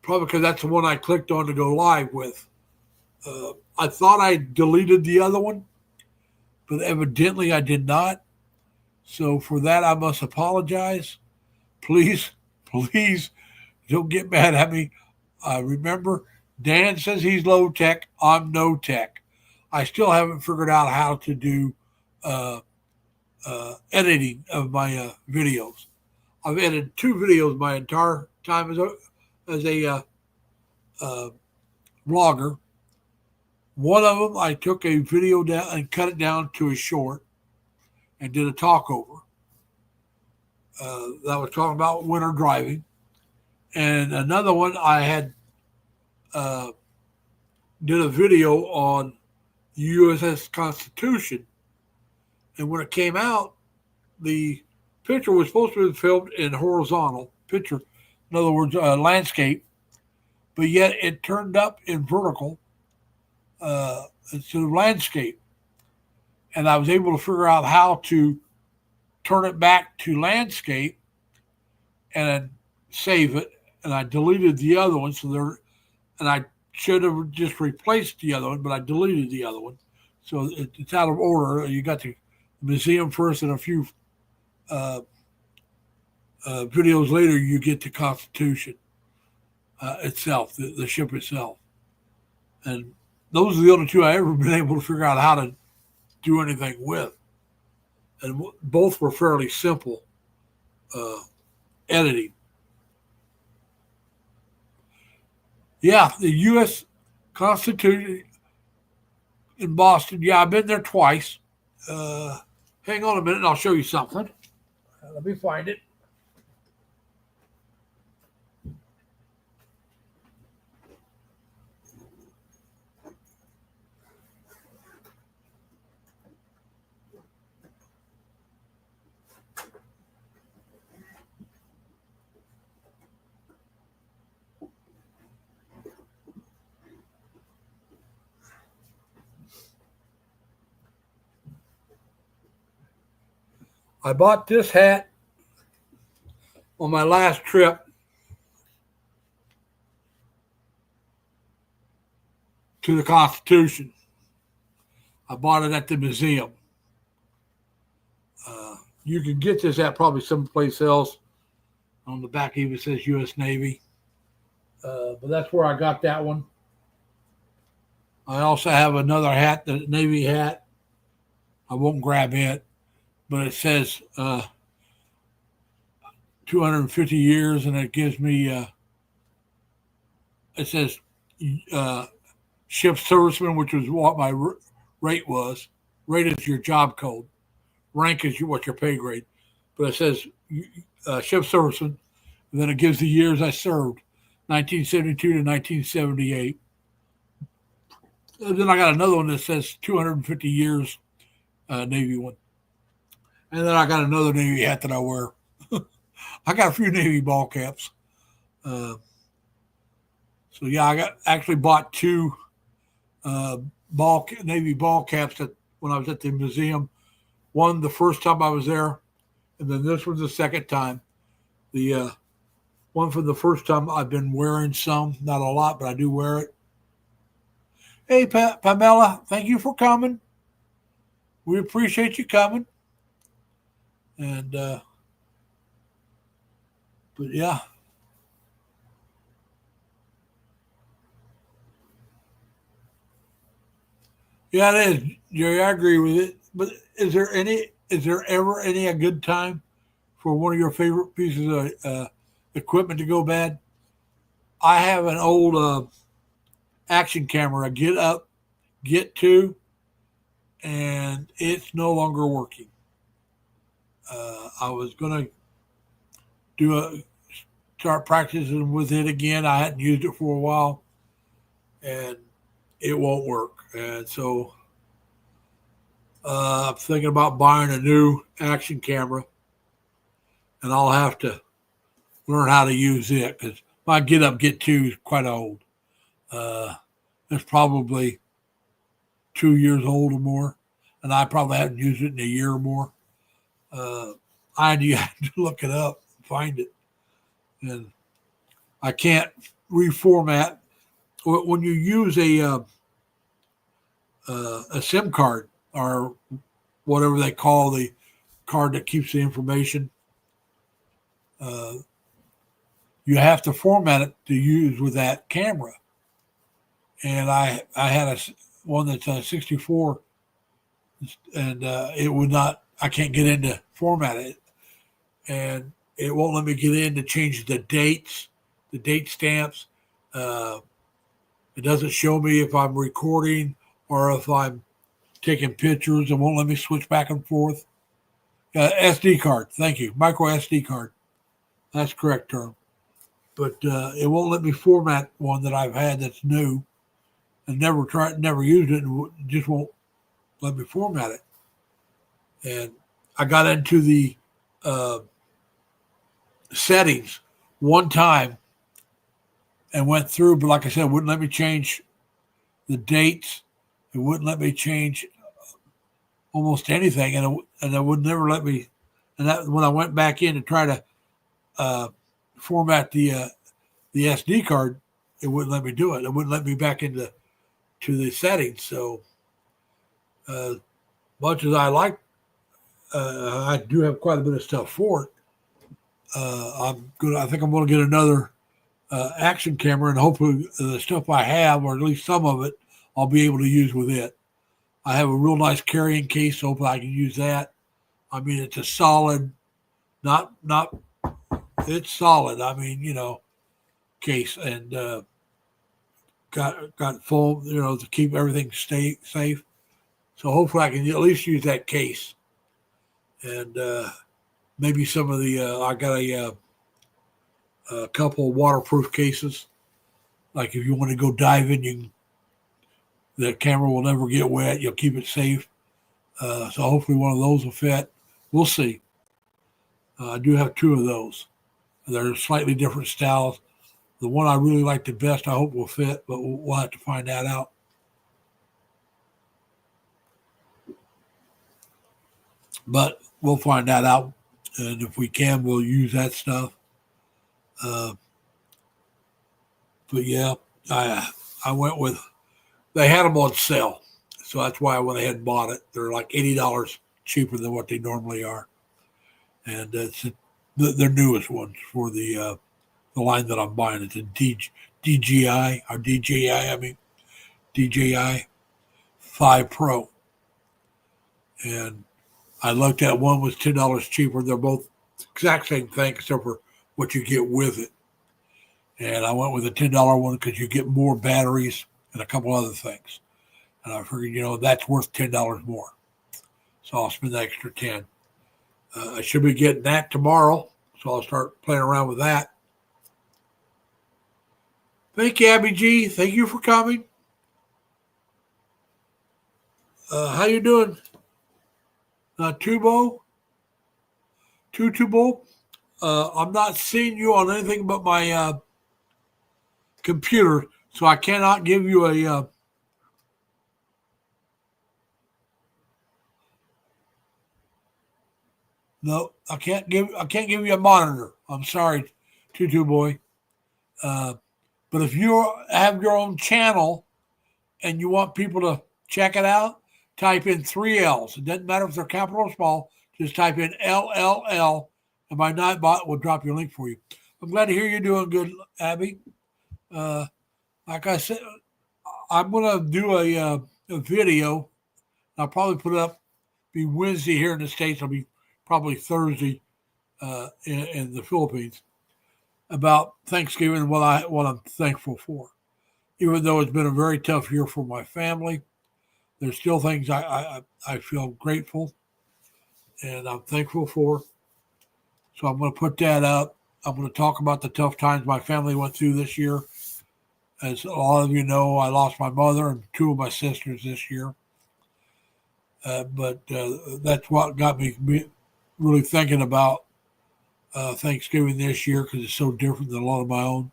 Probably because that's the one I clicked on to go live with. I thought I deleted the other one, but evidently I did not. So for that, I must apologize. Please don't get mad at me. Remember, Dan says he's low tech. I'm no tech. I still haven't figured out how to do editing of my videos. I've edited 2 videos my entire time as a vlogger. One of them, I took a video down and cut it down to a short and did a talk over. That was talking about winter driving. And another one, I had did a video on the USS Constitution. And when it came out, the picture was supposed to be filmed in horizontal picture, in other words, landscape, but yet it turned up in vertical instead of landscape. And I was able to figure out how to turn it back to landscape and save it. And I deleted the other one. And I should have just replaced the other one, but I deleted the other one. So it's out of order. You got the museum first, and a few videos later, you get the Constitution itself, the ship itself. And those are the only 2 I ever been able to figure out how to do anything with. and both were fairly simple editing. Yeah, the U.S. Constitution in Boston. Yeah, I've been there twice. Hang on a minute, and I'll show you something. Let me find it. I bought this hat on my last trip to the Constitution. I bought it at the museum. You can get this at probably someplace else. On the back even says U.S. Navy. But that's where I got that one. I also have another hat, the Navy hat. I won't grab it, but it says 250 years, and it gives me, it says ship serviceman, which was what my rate was. Rate is your job code. Rank is what your pay grade. But it says ship serviceman, and then it gives the years I served, 1972 to 1978. And then I got another one that says 250 years, Navy one. And then I got another Navy hat that I wear. I got a few Navy ball caps. So yeah, I actually bought two Navy ball caps when I was at the museum. One the first time I was there, and then this was the second time. The one from the first time I've been wearing some, not a lot, but I do wear it. Hey, Pamela, thank you for coming. We appreciate you coming. And, but yeah. Yeah, it is, Jerry. I agree with it. But is there ever a good time for one of your favorite pieces of equipment to go bad? I have an old action camera, Get Up, Get To, and it's no longer working. I was going to start practicing with it again. I hadn't used it for a while, and it won't work. And so I'm thinking about buying a new action camera, and I'll have to learn how to use it because my Get Up, Get To is quite old. It's probably 2 years old or more, and I probably haven't used it in a year or more. I had to look it up and find it, and I can't reformat when you use a SIM card or whatever they call the card that keeps the information. You have to format it to use with that camera. And I had one that's 64, and it would not. I can't get in to format it, and it won't let me get in to change the dates, the date stamps. It doesn't show me if I'm recording or if I'm taking pictures. It won't let me switch back and forth. SD card, thank you, micro SD card. That's the correct term. But it won't let me format one that I've had that's new and never used it, and just won't let me format it. And I got into the settings one time and went through, but like I said, it wouldn't let me change the dates. It wouldn't let me change almost anything, and it would never let me. And that when I went back in to try to format the SD card, it wouldn't let me do it. It wouldn't let me back into the settings. So, much as I like, I do have quite a bit of stuff for it. I think I'm going to get another action camera, and hopefully the stuff I have, or at least some of it, I'll be able to use with it. I have a real nice carrying case, so hopefully I can use that. I mean, it's a solid, not it's solid. I mean, case, and got full, to keep everything stay safe. So hopefully I can at least use that case, and maybe some of the I got a couple of waterproof cases. Like if you want to go diving, the camera will never get wet. You'll keep it safe. So hopefully one of those will fit. We'll see. I do have two of those. They're slightly different styles. The one I really like the best, I hope will fit, but we'll have to find that out. But we'll find that out, and if we can, we'll use that stuff. But yeah, I went with. They had them on sale, so that's why I went ahead and bought it. They're like $80 cheaper than what they normally are, and it's their newest ones for the line that I'm buying. It's a DJI or DJI. I mean DJI 5 Pro, and I looked at one was $10 cheaper. They're both the exact same thing except for what you get with it. And I went with the $10 one because you get more batteries and a couple other things. And I figured, that's worth $10 more. So I'll spend the extra 10. I should be getting that tomorrow, so I'll start playing around with that. Thank you, Abby G. Thank you for coming. How you doing? Tubo? I'm not seeing you on anything but my computer, so I cannot give you a no. I can't give you a monitor. I'm sorry, Tutu Boy. But if you have your own channel and you want people to check it out, type in 3 L's. It doesn't matter if they're capital or small. Just type in LLL, and my Nightbot will drop your link for you. I'm glad to hear you're doing good, Abby. Like I said, I'm going to do a video. I'll probably put it up, be Wednesday here in the States. It'll be probably Thursday in the Philippines, about Thanksgiving and what I'm thankful for. Even though it's been a very tough year for my family, there's still things I feel grateful and I'm thankful for. So I'm going to put that up. I'm going to talk about the tough times my family went through this year. As a lot of you know, I lost my mother and 2 of my sisters this year. But that's what got me really thinking about Thanksgiving this year, because it's so different than a lot of my own.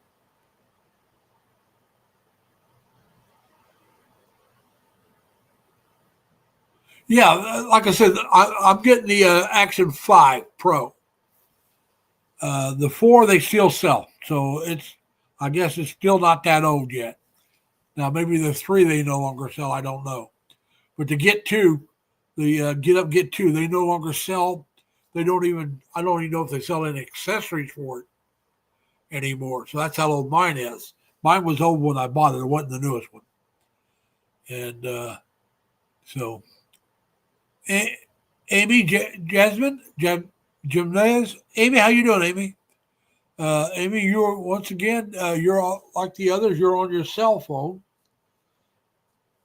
Yeah, like I said, I'm getting the Action 5 Pro. The 4 they still sell, so I guess it's still not that old yet. Now maybe the 3 they no longer sell. I don't know, but the Get 2, the Get Up Get 2, they no longer sell. I don't even know if they sell any accessories for it anymore. So that's how old mine is. Mine was old when I bought it. It wasn't the newest one. And so, Amy, Jasmine, Gymnase, Amy, how you doing, Amy? Amy, you're once again, you're like the others. You're on your cell phone,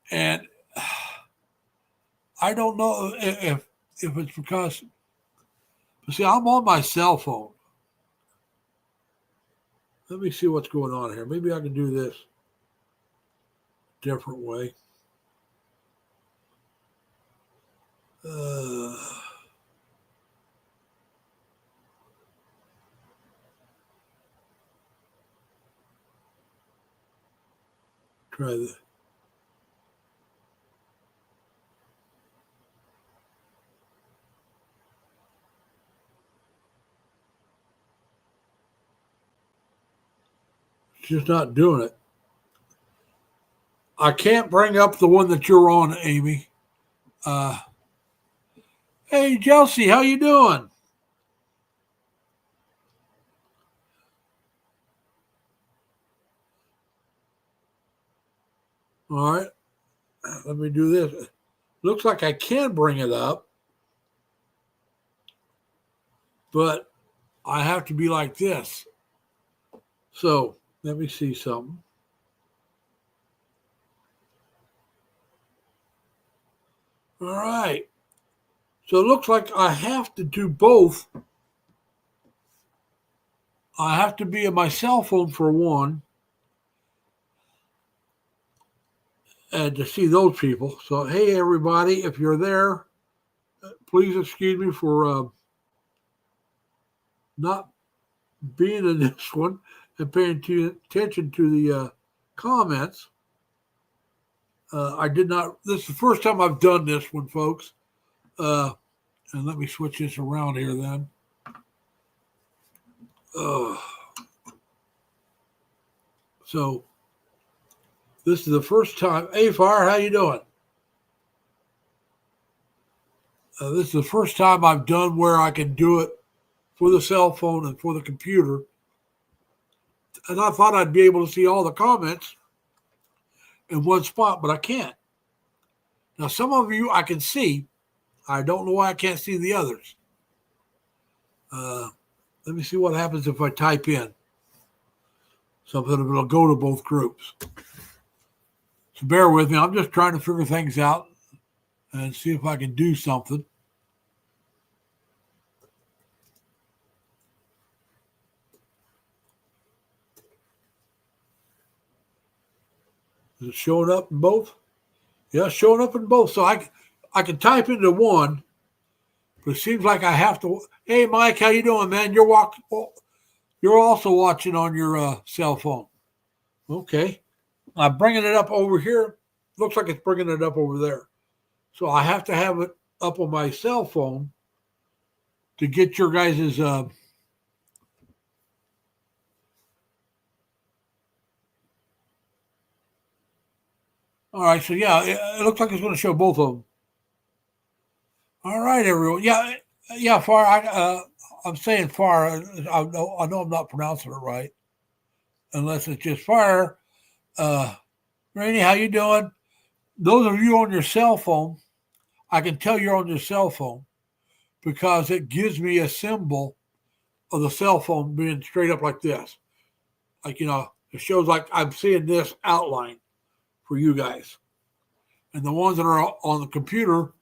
and I don't know if it's because. See, I'm on my cell phone. Let me see what's going on here. Maybe I can do this a different way. Try this. Just not doing it. I can't bring up the one that you're on, Amy. Hey, Chelsea, how you doing? All right. Let me do this. Looks like I can bring it up. but I have to be like this. So let me see something. All right. So it looks like I have to do both. I have to be on my cell phone for one, and to see those people. So, hey, everybody, if you're there, please excuse me for not being in this one and paying attention to the comments. I did not. This is the first time I've done this one, folks. And let me switch this around here then. So this is the first time. Hey, Fire, how you doing? This is the first time I've done where I can do it for the cell phone and for the computer. And I thought I'd be able to see all the comments in one spot, but I can't. Now, some of you I can see. I don't know why I can't see the others. Let me see what happens if I type in something that'll go to both groups. So bear with me. I'm just trying to figure things out and see if I can do something. Is it showing up in both? Yeah, it's showing up in both. So I can type into one, but it seems like I have to. Hey, Mike, how you doing, man? You're also watching on your cell phone. Okay. I'm bringing it up over here. Looks like it's bringing it up over there. So I have to have it up on my cell phone to get your guys' all right, so yeah, it looks like it's going to show both of them. All right, everyone. Yeah, Far. I'm saying Far. I know I'm not pronouncing it right, unless it's just Fire. Rainey, how you doing? Those of you on your cell phone, I can tell you're on your cell phone because it gives me a symbol of the cell phone being straight up like this. Like, it shows like I'm seeing this outline for you guys. And the ones that are on the computer,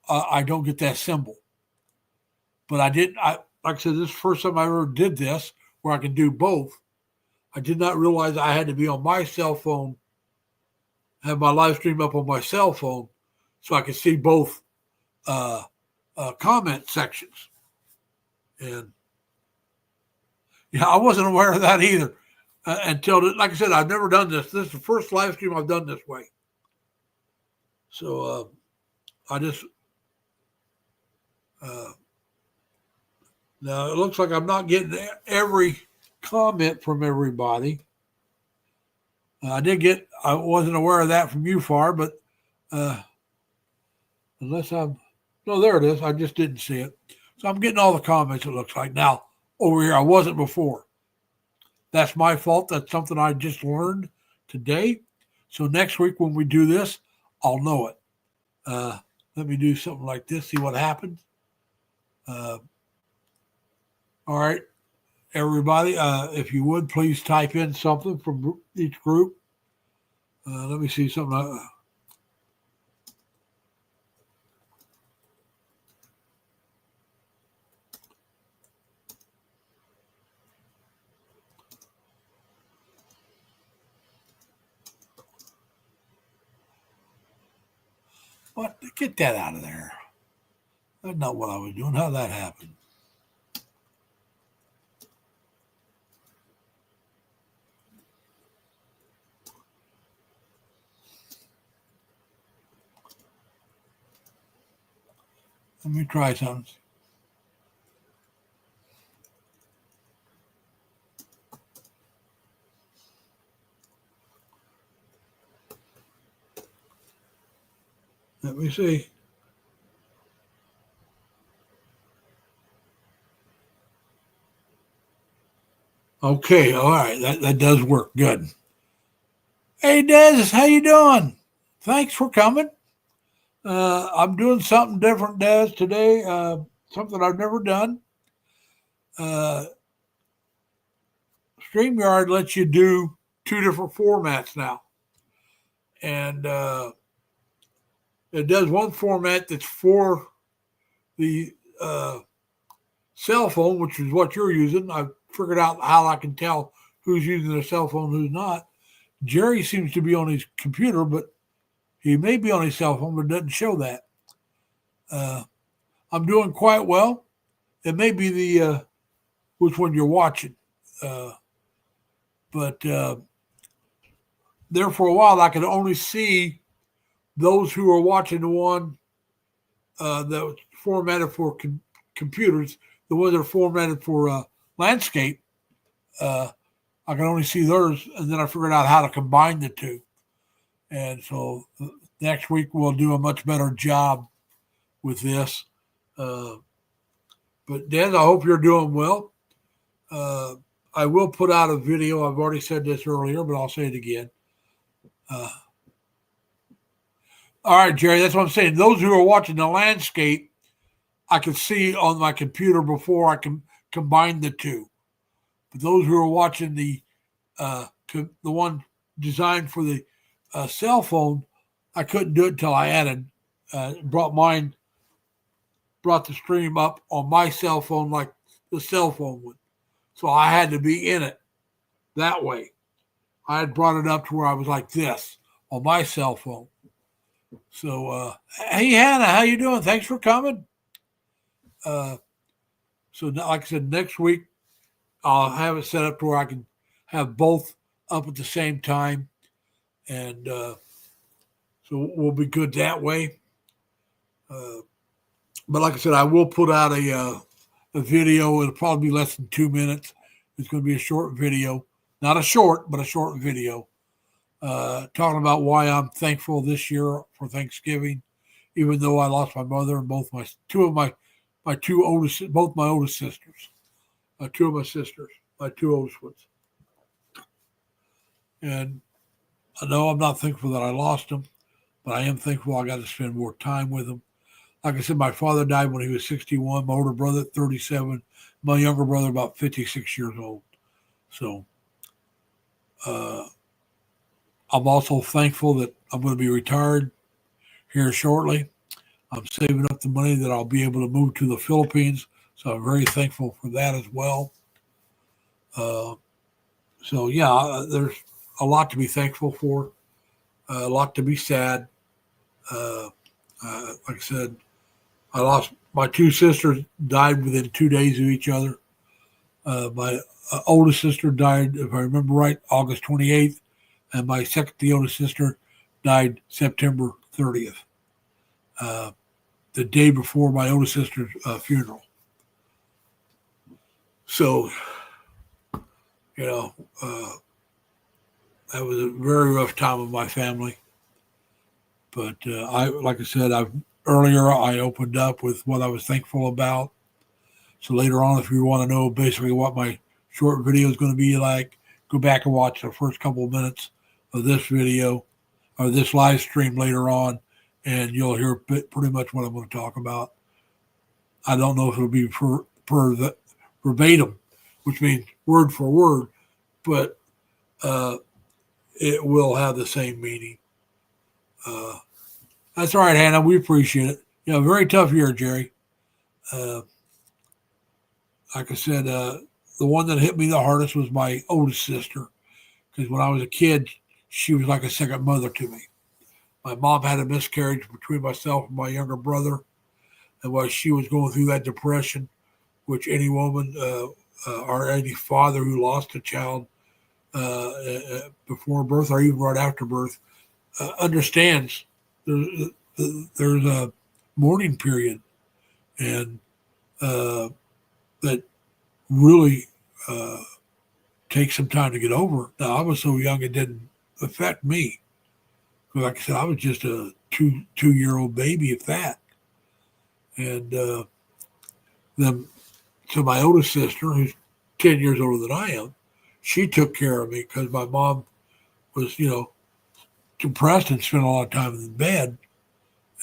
I don't get that symbol. But like I said, this is the first time I ever did this where I can do both. I did not realize I had to be on my cell phone, have my live stream up on my cell phone so I could see both comment sections. And yeah, I wasn't aware of that either until, like I said, I've never done this. This is the first live stream I've done this way. So I just, now it looks like I'm not getting every comment from everybody. I wasn't aware of that from you, Far, but unless no, there it is. I just didn't see it. So I'm getting all the comments, it looks like. Now, over here, I wasn't before. That's my fault. That's something I just learned today. So next week when we do this, I'll know it. Let me do something like this, see what happens. All right, everybody, if you would, please type in something from each group. Let me see something. What? Get that out of there. That's not what I was doing. How'd that happen? Let me try something. Let me see. Okay, all right. That does work. Good. Hey, Des, how you doing? Thanks for coming. I'm doing something different, Des, today. Something I've never done. uh, StreamYard lets you do 2 different formats now. And it does one format that's for the cell phone, which is what you're using. I've figured out how I can tell who's using their cell phone, who's not. Jerry seems to be on his computer, but he may be on his cell phone, but it doesn't show that. I'm doing quite well. It may be the which one you're watching. But there for a while, I could only see those who are watching the one that was formatted for computers, the ones that are formatted for landscape. I can only see theirs, and then I figured out how to combine the two. And so next week we'll do a much better job with this. But Dan, I hope you're doing well. I will put out a video. I've already said this earlier, but I'll say it again. All right, Jerry, that's what I'm saying. Those who are watching the landscape, I can see on my computer before I can combine the two. But those who are watching the one designed for the cell phone, I couldn't do it until I added brought the stream up on my cell phone like the cell phone would. So I had to be in it that way. I had brought it up to where I was like this on my cell phone. So, hey, Hannah, how you doing? Thanks for coming. So, like I said, next week I'll have it set up to where I can have both up at the same time, and so we'll be good that way. But like I said, I will put out a video. It'll probably be less than 2 minutes. It's going to be a short video, not a short, but a short video, talking about why I'm thankful this year for Thanksgiving, even though I lost my mother and both my two oldest sisters, two of my sisters, my two oldest ones. And I know I'm not thankful that I lost them, but I am thankful I got to spend more time with them. Like I said, my father died when he was 61, my older brother at 37, my younger brother about 56 years old. So I'm also thankful that I'm going to be retired here shortly. I'm saving up the money that I'll be able to move to the Philippines. So I'm very thankful for that as well. So, yeah, there's a lot to be thankful for, a lot to be sad. Like I said, I lost my two sisters, died within 2 days of each other. My oldest sister died, if I remember right, August 28th, and my the oldest sister died September 30th, the day before my oldest sister's funeral. So, that was a very rough time with my family. But like I said, earlier I opened up with what I was thankful about. So later on, if you want to know basically what my short video is going to be like, go back and watch the first couple of minutes of this video or this live stream later on, and you'll hear pretty much what I'm going to talk about. I don't know if it'll be verbatim, which means word for word, but it will have the same meaning. That's all right, Hannah. We appreciate it. Very tough year, Jerry. Like I said, the one that hit me the hardest was my oldest sister, because when I was a kid, she was like a second mother to me. My mom had a miscarriage between myself and my younger brother, and while she was going through that depression, which any woman or any father who lost a child before birth or even right after birth understands. There's a mourning period, and that really takes some time to get over. Now, I was so young it didn't affect me. Like I said, I was just a two-year-old baby, if that. And then, so my oldest sister, who's 10 years older than I am, she took care of me because my mom was, depressed and spent a lot of time in bed.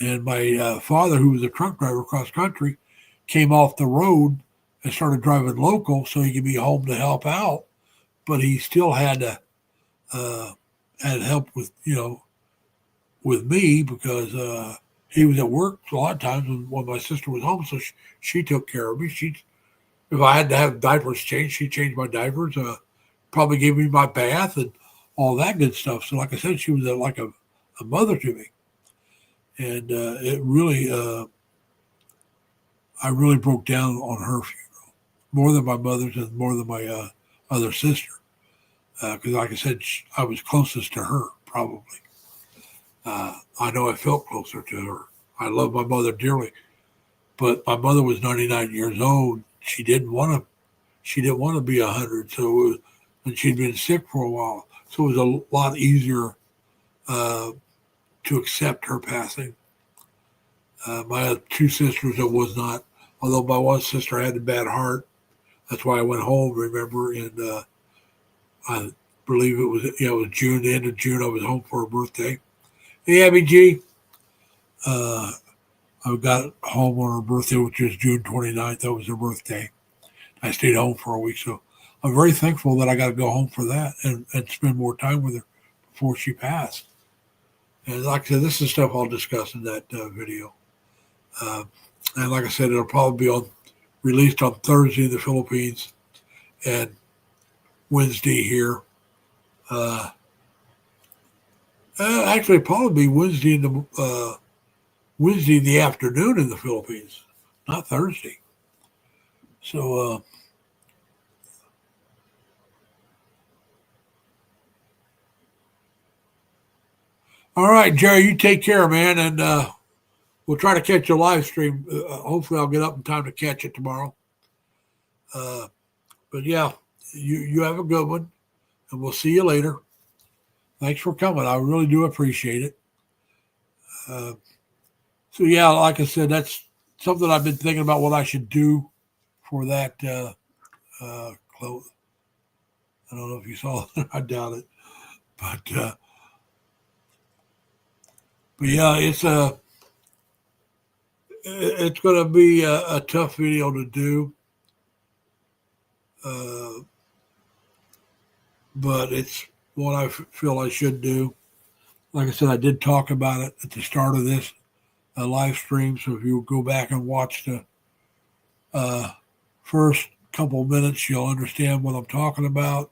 And my father, who was a truck driver across country, came off the road and started driving local so he could be home to help out. But he still had to had help with with me because he was at work a lot of times when my sister was home, so she took care of me. If I had to have diapers changed, she changed my diapers. Probably gave me my bath and all that good stuff. So, like I said, she was like a mother to me, and it really, I really broke down on her funeral more than my mother's and more than my other sister, because, like I said, I was closest to her probably. I know I felt closer to her. I love my mother dearly, but my mother was 99 years old. She didn't want to be 100. So, and she'd been sick for a while. So it was a lot easier to accept her passing. My two sisters, it was not. Although my one sister had a bad heart, that's why I went home. Remember, and I believe it was June, the end of June. I was home for her birthday. Hey, Abby G. I got home on her birthday, which was June 29th. That was her birthday. I stayed home for a week. So I'm very thankful that I got to go home for that and spend more time with her before she passed. And like I said, this is stuff I'll discuss in that video. And like I said, it'll probably be released on Thursday in the Philippines and Wednesday here. Actually, probably Wednesday in the afternoon in the Philippines, not Thursday. So, all right, Jerry, you take care, man, and we'll try to catch a live stream. Hopefully, I'll get up in time to catch it tomorrow. But yeah, you have a good one, and we'll see you later. Thanks for coming. I really do appreciate it. So yeah, like I said, that's something I've been thinking about what I should do for that clothes. I don't know if you saw it. I doubt it. But yeah, it's going to be a tough video to do. But it's what I feel I should do. Like I said, I did talk about it at the start of this live stream. So if you go back and watch the first couple of minutes, you'll understand what I'm talking about.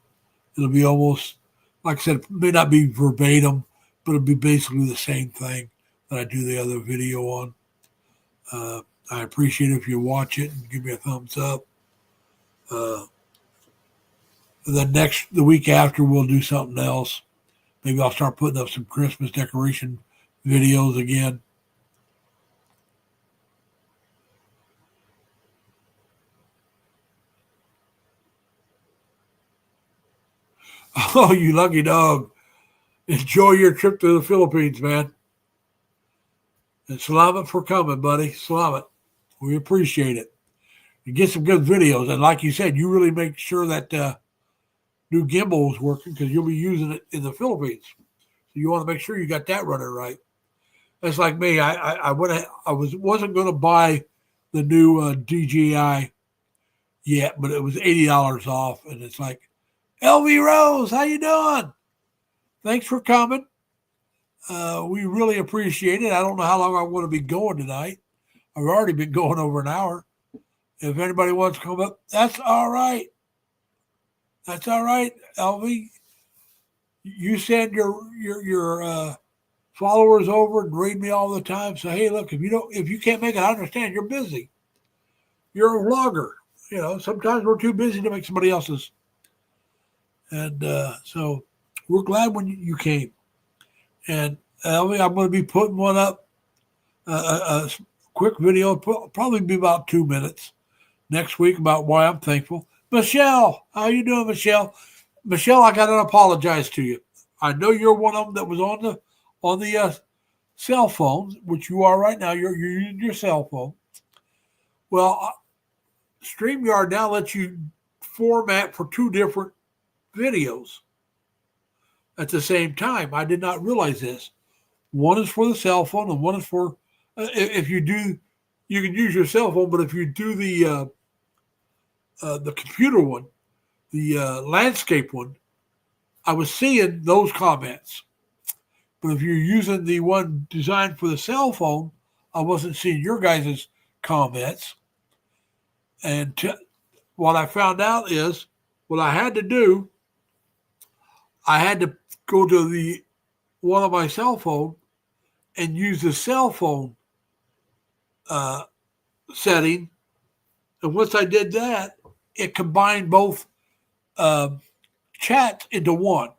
It'll be almost, like I said, it may not be verbatim, but it'll be basically the same thing that I do the other video on. I appreciate it if you watch it and give me a thumbs up. The week after, we'll do something else. Maybe I'll start putting up some Christmas decoration videos again. Oh, you lucky dog. Enjoy your trip to the Philippines, man. And salamat for coming, buddy. Salamat. We appreciate it. You get some good videos. And like you said, you really make sure that new gimbal is working because you'll be using it in the Philippines. So you want to make sure you got that running right. That's like me. I wasn't going to buy the new DJI yet, but it was $80 off. And it's like, LV Rose, how you doing? Thanks for coming. We really appreciate it. I don't know how long I'm going to be going tonight. I've already been going over an hour. If anybody wants to come up, that's all right. That's all right, LV. You send your followers over and read me all the time. So hey, look, if you can't make it, I understand. You're busy. You're a vlogger. Sometimes we're too busy to make somebody else's. And so we're glad when you came. And LV, I'm going to be putting one up, a quick video, probably be about 2 minutes next week about why I'm thankful. Michelle, how you doing, Michelle? Michelle, I got to apologize to you. I know you're one of them that was on the cell phone, which you are right now. You're using your cell phone. Well, StreamYard now lets you format for 2 different videos at the same time. I did not realize this. One is for the cell phone, and one is for if you can use your cell phone, but if you do the the computer one, the landscape one, I was seeing those comments. But if you're using the one designed for the cell phone, I wasn't seeing your guys' comments. And what I found out is what I had to do, I had to go to the one on my cell phone and use the cell phone setting. And once I did that, it combined both chats into one.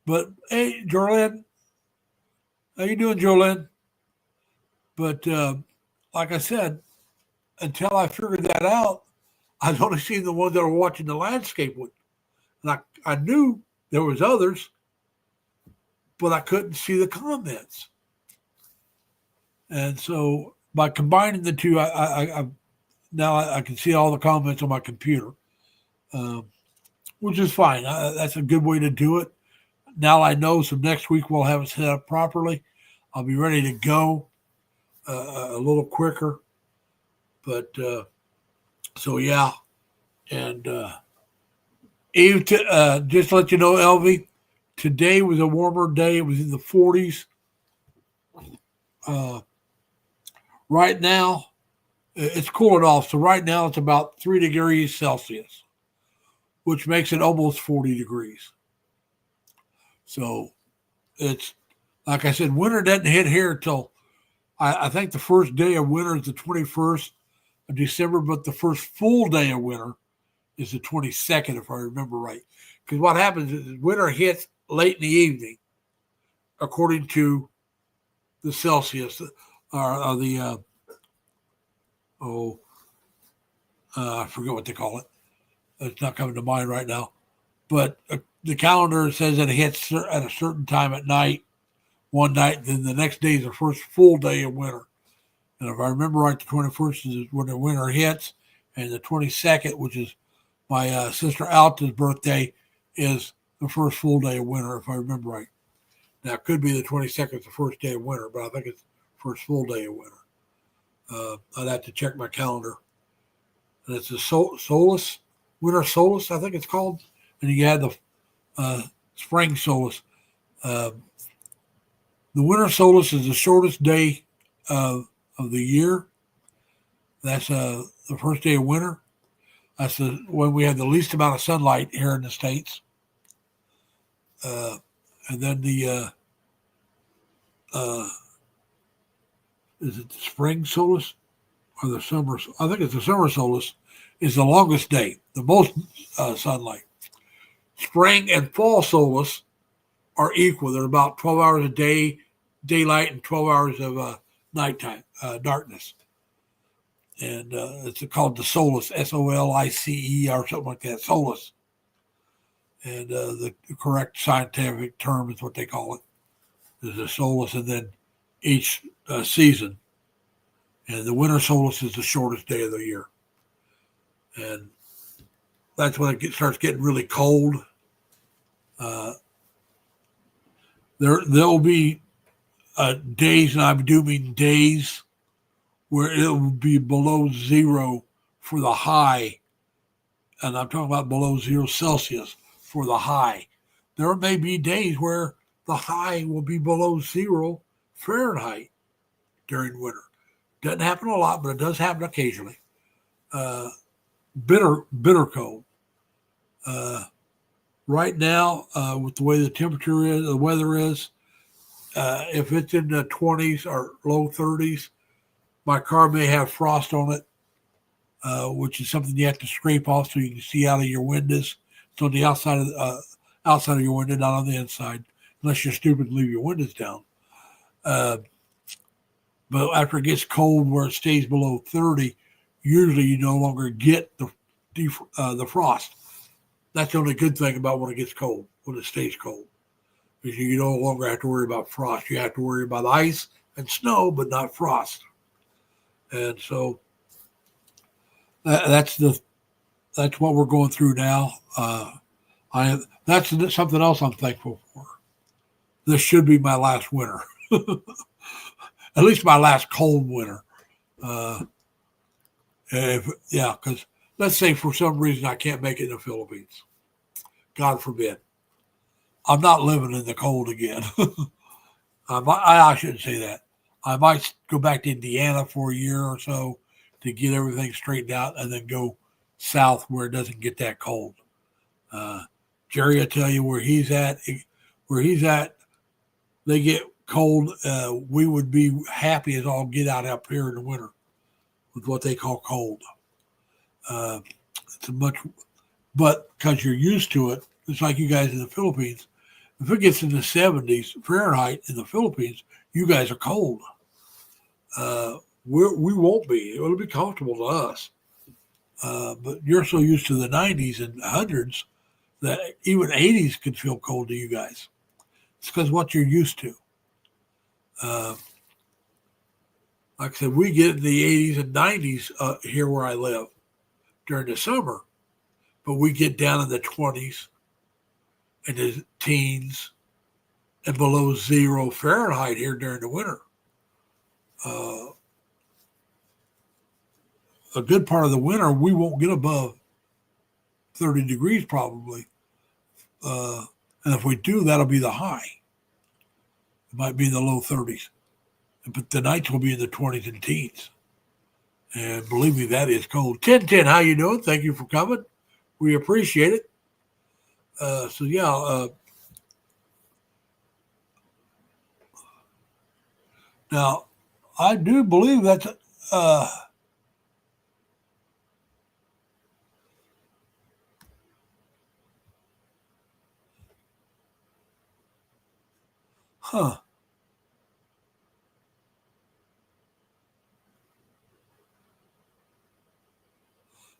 But hey, Jolene, how you doing, Jolene? But like I said, until I figured that out, I'd only seen the ones that were watching the landscape one. And I knew there was others, but I couldn't see the comments. And so by combining the two, I now I can see all the comments on my computer, which is fine. That's a good way to do it. Now I know, so next week we'll have it set up properly. I'll be ready to go a little quicker. But so, yeah. And Eve, just to let you know, LV, today was a warmer day. It was in the 40s. Right now, it's cooling off. So right now it's about 3 degrees Celsius, which makes it almost 40 degrees. So it's, like I said, winter doesn't hit here till I think the first day of winter is the 21st of December, but the first full day of winter is the 22nd, if I remember right. Because what happens is winter hits late in the evening, according to the Celsius, or the, I forget what they call it. It's not coming to mind right now. But the calendar says that it hits at a certain time at night, one night, then the next day is the first full day of winter. And if I remember right, the 21st is when the winter hits, and the 22nd, which is my sister Alta's birthday, is the first full day of winter, if I remember right. Now, it could be the 22nd is the first day of winter, but I think it's the first full day of winter. I'd have to check my calendar. And it's the solstice, winter solstice, I think it's called. And you had the spring solstice. The winter solstice is the shortest day of the year. That's the first day of winter. That's when we have the least amount of sunlight here in the States. And then the is it the spring solstice or the summer? I think it's the summer solstice is the longest day, the most sunlight. Spring and fall solstice are equal. They're about 12 hours a day, daylight, and 12 hours of nighttime, darkness. And it's called the solstice, S-O-L-I-C-E, or something like that, solstice. And the correct scientific term is what they call it, is the solstice, and then each season. And the winter solstice is the shortest day of the year. And that's when it starts getting really cold. There'll be days, and I do mean days, where it will be below zero for the high. And I'm talking about below 0 Celsius for the high. There may be days where the high will be below 0 Fahrenheit during winter. Doesn't happen a lot, but it does happen occasionally. Bitter cold. Right now, with the way the temperature is, the weather is, if it's in the 20s or low 30s, my car may have frost on it, which is something you have to scrape off so you can see out of your windows. It's on the outside of your window, not on the inside, unless you're stupid and leave your windows down. But after it gets cold, where it stays below 30, usually you no longer get the frost. That's the only good thing about when it gets cold, when it stays cold, because you no longer have to worry about frost. You have to worry about ice and snow, but not frost. And so that's what we're going through now. That's something else I'm thankful for. This should be my last winter, at least my last cold winter. Because let's say for some reason I can't make it in the Philippines. God forbid. I'm not living in the cold again. I shouldn't say that. I might go back to Indiana for a year or so to get everything straightened out and then go south where it doesn't get that cold. Jerry, I tell you where he's at, they get cold. We would be happy as all get out up here in the winter with what they call cold. It's a much, but because you're used to it, it's like you guys in the Philippines. If it gets in the 70s Fahrenheit in the Philippines, you guys are cold. We won't be. It'll be comfortable to us. But you're so used to the 90s and 100s that even 80s could feel cold to you guys. It's because what you're used to. Like I said, we get in the 80s and 90s here where I live during the summer, but we get down in the 20s and the teens and below 0 Fahrenheit here during the winter. A good part of the winter, we won't get above 30 degrees probably. And if we do, that'll be the high. It might be in the low 30s. But the nights will be in the 20s and teens. And believe me, that is cold. 1010, how you doing? Thank you for coming. We appreciate it. Now, I do believe that's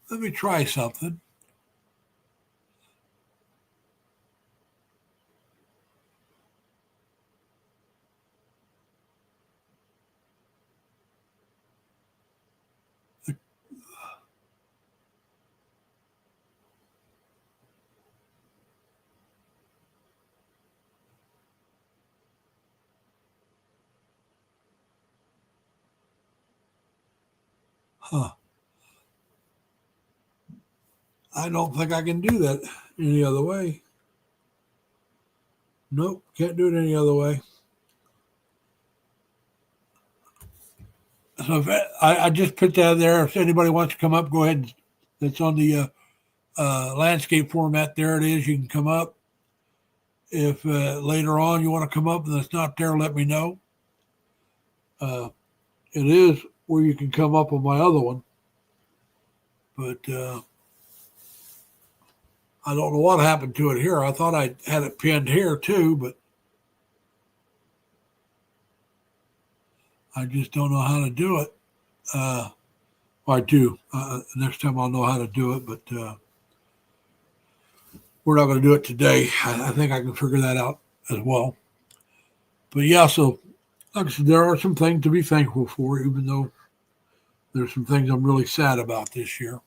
let me try something. I don't think I can do that any other way. Nope, can't do it any other way. So if I just put that there. If anybody wants to come up, go ahead. It's on the landscape format. There it is. You can come up. If later on you want to come up and it's not there, let me know. It is where you can come up on my other one. But I don't know what happened to it here. I thought I had it pinned here too, but I just don't know how to do it. I do. Next time I'll know how to do it, but we're not going to do it today. I think I can figure that out as well. But yeah, so like I said, there are some things to be thankful for, even though there's some things I'm really sad about this year.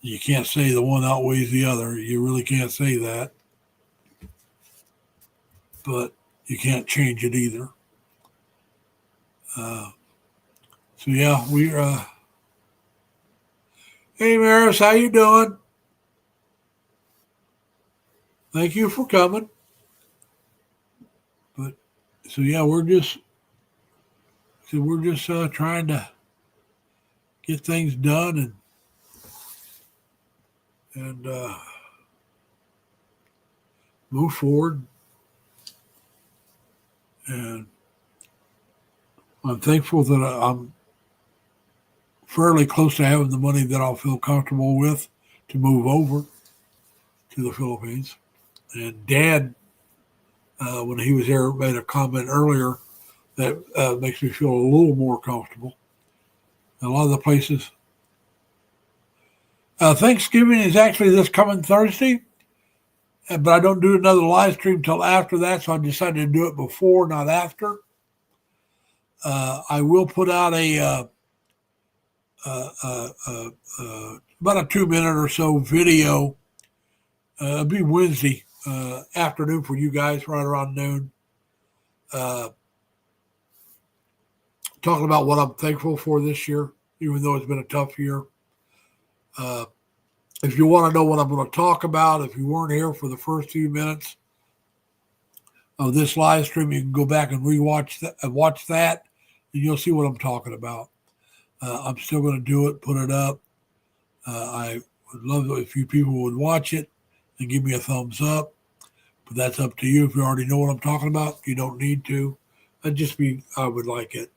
You can't say the one outweighs the other. You really can't say that. But you can't change it either. So yeah, we're hey Maris, how you doing? Thank you for coming. But so yeah, we're just trying to get things done and move forward. And I'm thankful that I'm fairly close to having the money that I'll feel comfortable with to move over to the Philippines. And Dad, when he was here, made a comment earlier that makes me feel a little more comfortable. A lot of the places. Thanksgiving is actually this coming Thursday, but I don't do another live stream till after that, so I decided to do it before, not after. I will put out about a 2-minute or so video. It'll be Wednesday afternoon for you guys, right around noon. talking about what I'm thankful for this year, even though it's been a tough year. If you want to know what I'm going to talk about, if you weren't here for the first few minutes of this live stream, you can go back and rewatch that, watch that, and you'll see what I'm talking about. I'm still going to do it, put it up. I would love it if you people would watch it and give me a thumbs up, but that's up to you. If you already know what I'm talking about, you don't need to. I would like it.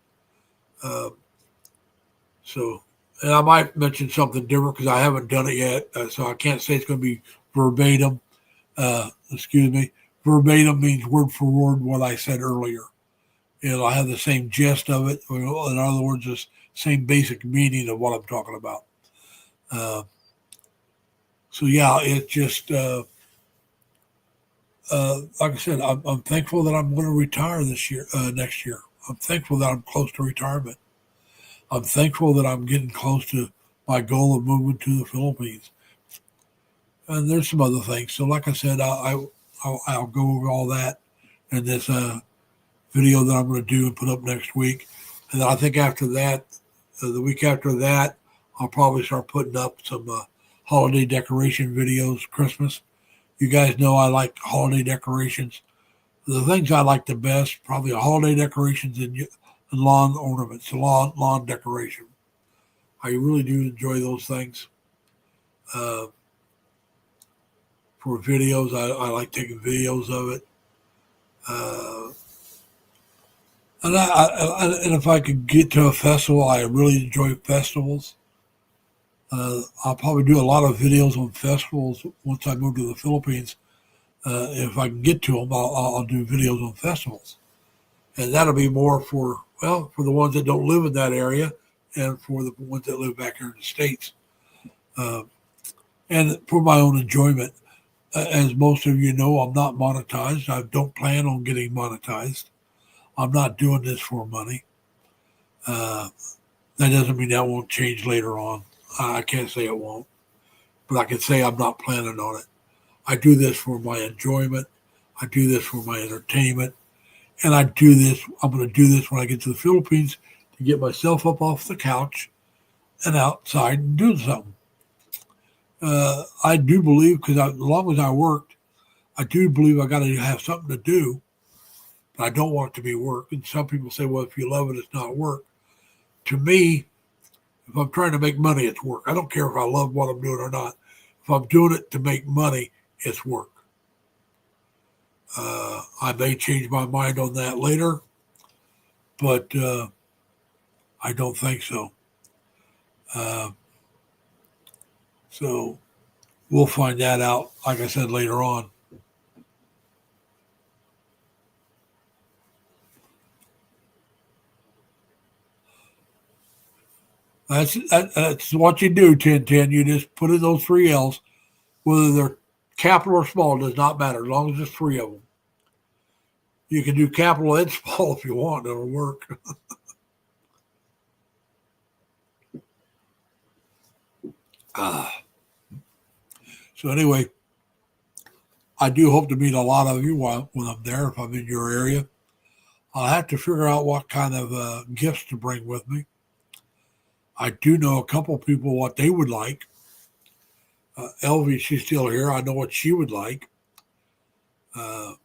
And I might mention something different because I haven't done it yet, so I can't say it's going to be verbatim. Verbatim means word for word what I said earlier. It'll have the same gist of it. In other words, the same basic meaning of what I'm talking about. It's just like I said, I'm thankful that I'm going to retire next year. I'm thankful that I'm close to retirement. I'm thankful that I'm getting close to my goal of moving to the Philippines. And there's some other things. So, like I said, I'll go over all that in this video that I'm going to do and put up next week. And then I think after that, the week after that, I'll probably start putting up some holiday decoration videos, Christmas. You guys know I like holiday decorations. The things I like the best, probably holiday decorations and lawn ornaments, lawn decoration. I really do enjoy those things. For videos, I like taking videos of it. And if I could get to a festival, I really enjoy festivals. I'll probably do a lot of videos on festivals once I move to the Philippines. If I can get to them, I'll do videos on festivals. And that'll be more for the ones that don't live in that area and for the ones that live back here in the States. And for my own enjoyment. As most of you know, I'm not monetized. I don't plan on getting monetized. I'm not doing this for money. That doesn't mean that won't change later on. I can't say it won't. But I can say I'm not planning on it. I do this for my enjoyment. I do this for my entertainment. And I'm going to do this when I get to the Philippines to get myself up off the couch and outside and do something. I do believe, because as long as I worked, I do believe I got to have something to do, but I don't want it to be work. And some people say, well, if you love it, it's not work. To me, if I'm trying to make money, it's work. I don't care if I love what I'm doing or not. If I'm doing it to make money, it's work. I may change my mind on that later, but I don't think so. So we'll find that out, like I said, later on. That's what you do, 1010. You just put in those 3 L's, whether they're capital or small, does not matter, as long as there's 3 of them. You can do capital and small if you want. It'll work. So anyway, I do hope to meet a lot of you when I'm there, if I'm in your area. I'll have to figure out what kind of gifts to bring with me. I do know a couple people what they would like. Elvie, she's still here. I know what she would like. So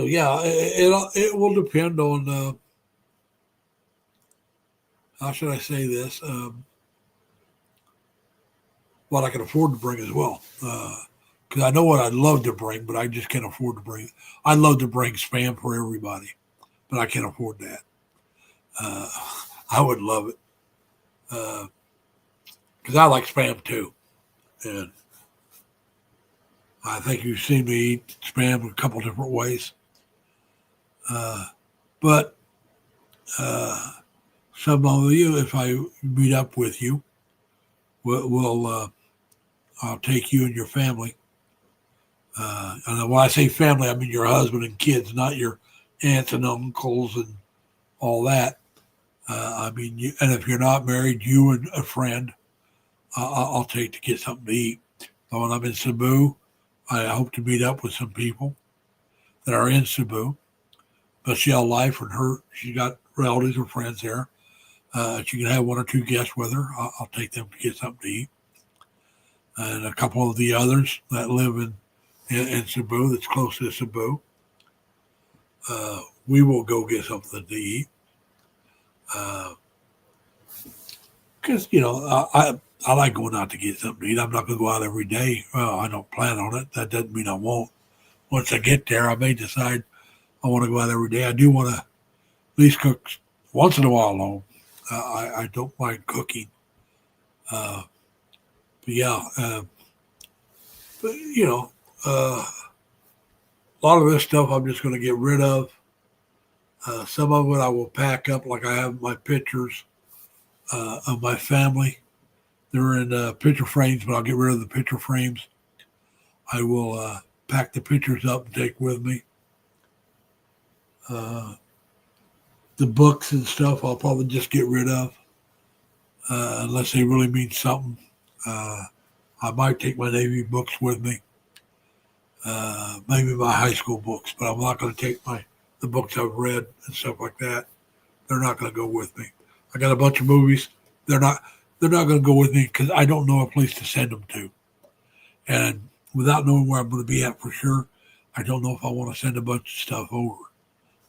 yeah, it will depend on how should I say this? What I can afford to bring as well. Because I know what I'd love to bring, but I just can't afford to bring. I'd love to bring Spam for everybody, but I can't afford that. I would love it. Because I like Spam too. And I think you've seen me eat Spam a couple different ways. But some of you, if I meet up with you, I'll take you and your family. And when I say family, I mean your husband and kids, not your aunts and uncles and all that. I mean, and if you're not married, you and a friend, I'll take to get something to eat. But when I'm in Cebu, I hope to meet up with some people that are in Cebu. Michelle Life and her. She got relatives or friends there. She can have one or two guests with her. I'll take them to get something to eat. And a couple of the others that live in Cebu, that's close to Cebu, we will go get something to eat. Because, I like going out to get something to eat. I'm not going to go out every day. Well, I don't plan on it. That doesn't mean I won't. Once I get there, I may decide I want to go out every day. I do want to at least cook once in a while alone. I don't mind cooking. But yeah, but a lot of this stuff I'm just going to get rid of. Some of it I will pack up, like I have my pictures of my family. They're in picture frames, but I'll get rid of the picture frames. I will pack the pictures up and take with me. The books and stuff I'll probably just get rid of unless they really mean something. I might take my Navy books with me, maybe my high school books, but I'm not going to take the books I've read and stuff like that. They're not going to go with me. I got a bunch of movies. They're not going to go with me because I don't know a place to send them to. And without knowing where I'm going to be at for sure, I don't know if I want to send a bunch of stuff over.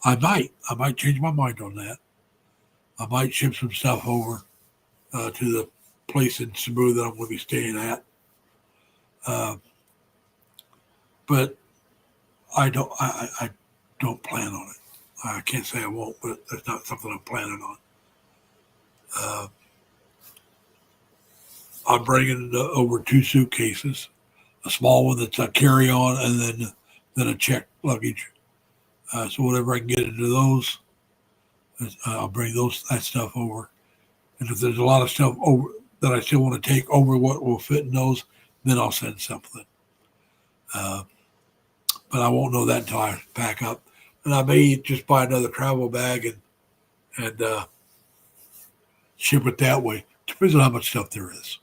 I might change my mind on that. I might ship some stuff over to the place in Cebu that I'm going to be staying at. But I don't plan on it. I can't say I won't, but that's not something I'm planning on. I'm bringing over 2 suitcases, a small one that's a carry-on, and then a checked luggage. So whatever I can get into those, I'll bring that stuff over. And if there's a lot of stuff over that I still want to take over what will fit in those, then I'll send something. But I won't know that until I pack up. And I may just buy another travel bag and ship it that way. Depends on how much stuff there is.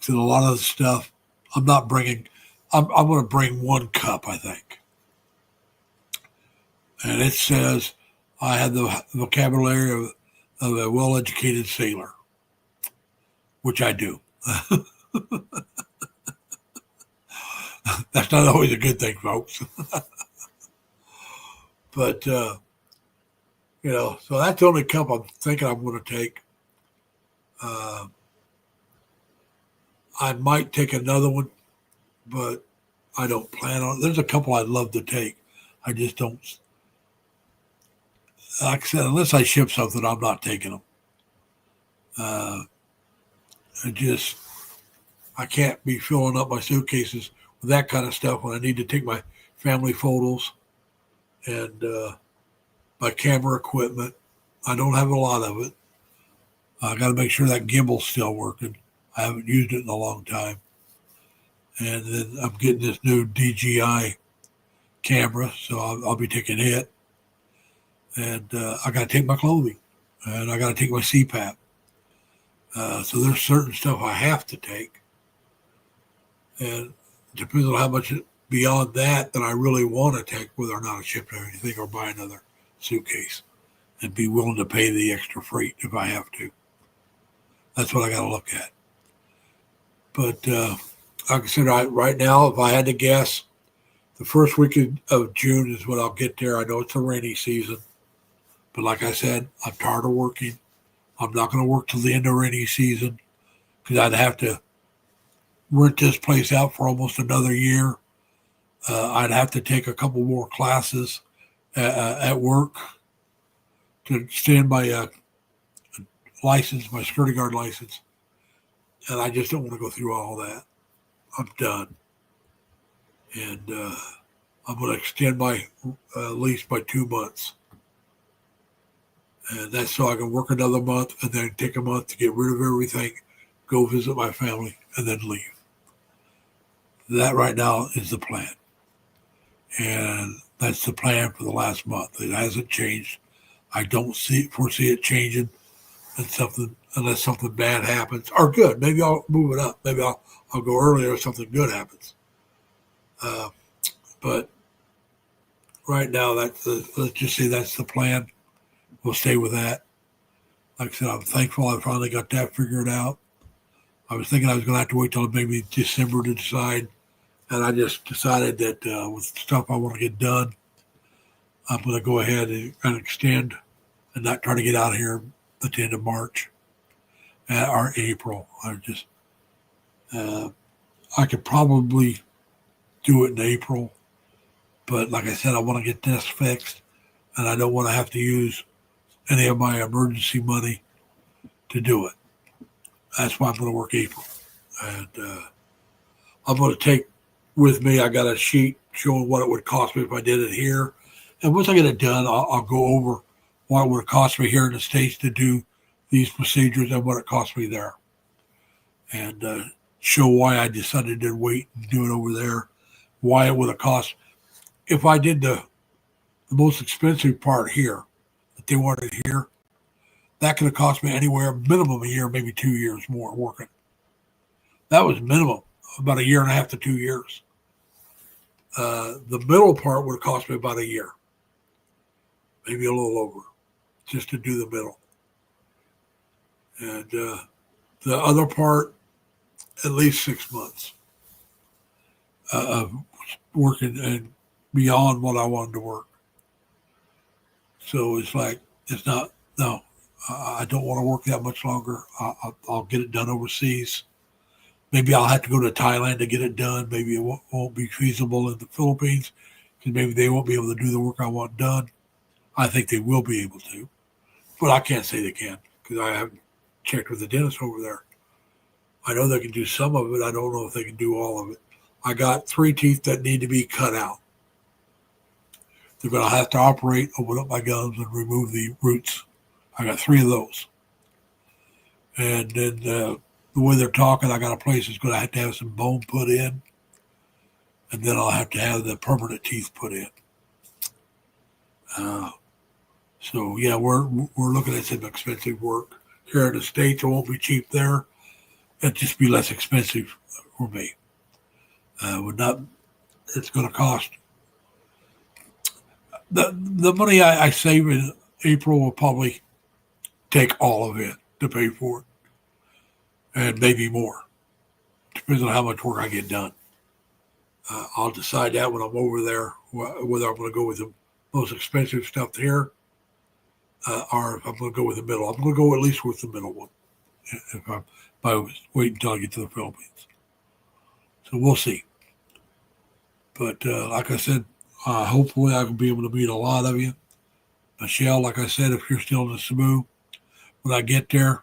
So a lot of the stuff I'm not bringing. I'm going to bring 1 cup, I think. And it says I have the vocabulary of a well-educated sailor, which I do. That's not always a good thing, folks. But, so that's the only cup I'm thinking I'm going to take. I might take another one, but I don't plan on it. There's a couple I'd love to take. I just don't. Like I said, unless I ship something, I'm not taking them. I can't be filling up my suitcases with that kind of stuff when I need to take my family photos and my camera equipment. I don't have a lot of it. I got to make sure that gimbal's still working. I haven't used it in a long time. And then I'm getting this new DJI camera, so I'll be taking it. And I got to take my clothing, and I got to take my CPAP. So there's certain stuff I have to take. And it depends on how much beyond that I really want to take, whether or not I ship anything or buy another suitcase and be willing to pay the extra freight if I have to. That's what I got to look at. But like I said, right now, if I had to guess, the first week of June is when I'll get there. I know it's a rainy season. But like I said, I'm tired of working. I'm not going to work till the end of rainy season because I'd have to rent this place out for almost another year. I'd have to take a couple more classes at work to stand my license, my security guard license. And I just don't want to go through all that. I'm done. And I'm going to extend my lease by 2 months. And that's so I can work another month and then take a month to get rid of everything, go visit my family, and then leave. That right now is the plan. And that's the plan for the last month. It hasn't changed. I don't foresee it changing unless something bad happens or good. Maybe I'll move it up. Maybe I'll go earlier if something good happens. But right now, let's just say that's the plan. We'll stay with that. Like I said, I'm thankful I finally got that figured out. I was thinking I was going to have to wait till maybe December to decide, and I just decided that with stuff I want to get done, I'm going to go ahead and extend and not try to get out of here at the end of March or April. I could probably do it in April, but like I said, I want to get this fixed, and I don't want to have to use any of my emergency money to do it. That's why I'm going to work April. And I'm going to take with me, I got a sheet showing what it would cost me if I did it here. And once I get it done, I'll go over what it would cost me here in the States to do these procedures and what it cost me there. And show why I decided to wait and do it over there, why it would have cost. If I did the most expensive part here, that they wanted here, that could have cost me anywhere minimum a year, maybe 2 years more working. That was minimum, about 1.5 to 2 years. The middle part would have cost me about a year, maybe a little over, just to do the middle. And the other part, at least 6 months of working and beyond what I wanted to work. So it's like, it's not, no, I don't want to work that much longer. I'll get it done overseas. Maybe I'll have to go to Thailand to get it done. Maybe it won't be feasible in the Philippines because maybe they won't be able to do the work I want done. I think they will be able to, but I can't say they can because I haven't checked with the dentist over there. I know they can do some of it. I don't know if they can do all of it. I got 3 teeth that need to be cut out. They're going to have to operate, open up my gums, and remove the roots. I got 3 of those. And then the way they're talking, I got a place that's going to have some bone put in. And then I'll have to have the permanent teeth put in. So, yeah, we're looking at some expensive work. Here in the States, it won't be cheap there. It'll just be less expensive for me. It's going to cost. The money I save in April will probably take all of it to pay for it, and maybe more. Depends on how much work I get done. I'll decide that when I'm over there whether I'm going to go with the most expensive stuff here or if I'm going to go with the middle. I'm going to go at least with the middle one if I wait until I get to the Philippines. So we'll see. But like I said, hopefully I can be able to meet a lot of you. Michelle, like I said, if you're still in the Cebu, when I get there,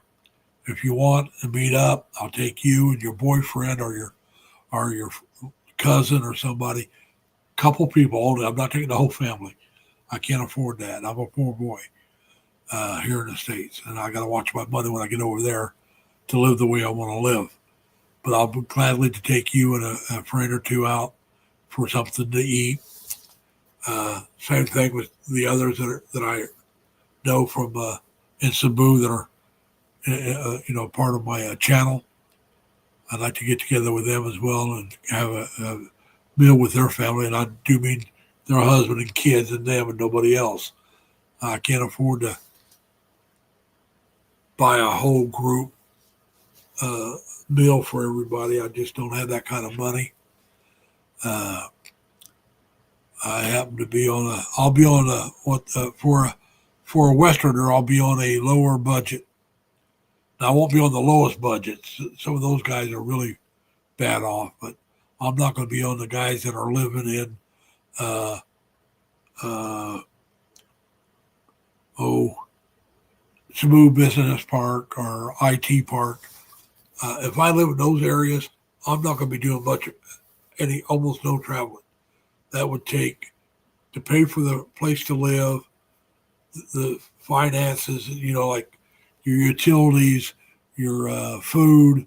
if you want to meet up, I'll take you and your boyfriend or your cousin or somebody, couple people only. I'm not taking the whole family. I can't afford that. I'm a poor boy here in the States, and I got to watch my money when I get over there to live the way I want to live. But I'll be gladly to take you and a friend or two out for something to eat. Same thing with the others that I know from in Cebu that are part of my channel. I'd like to get together with them as well and have a meal with their family, and I do mean their husband and kids and them and nobody else. I can't afford to buy a whole group meal for everybody. I just don't have that kind of money. I happen to be for a Westerner, I'll be on a lower budget. Now, I won't be on the lowest budget. Some of those guys are really bad off, but I'm not going to be on the guys that are living in, Cebu Business Park or IT Park. If I live in those areas, I'm not going to be doing almost no traveling. That would take to pay for the place to live, the finances, like your utilities, your food.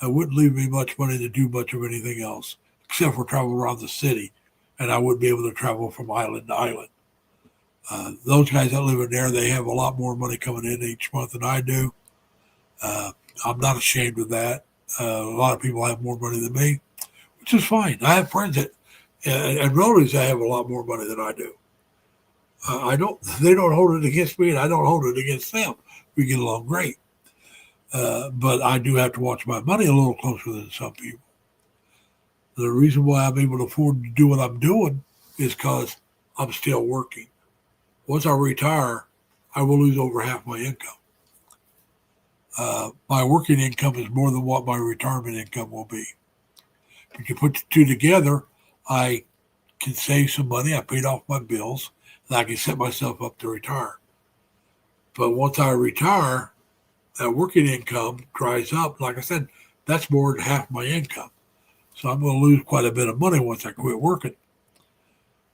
It wouldn't leave me much money to do much of anything else, except for travel around the city. And I wouldn't be able to travel from island to island. Those guys that live in there, they have a lot more money coming in each month than I do. I'm not ashamed of that. A lot of people have more money than me, which is fine. I have friends and relatives that have a lot more money than I do. I don't. They don't hold it against me, and I don't hold it against them. We get along great. But I do have to watch my money a little closer than some people. The reason why I'm able to afford to do what I'm doing is because I'm still working. Once I retire, I will lose over half my income. My working income is more than what my retirement income will be. If you put the two together, I can save some money. I paid off my bills, and I can set myself up to retire. But once I retire, that working income dries up. Like I said, that's more than half my income. So I'm going to lose quite a bit of money once I quit working.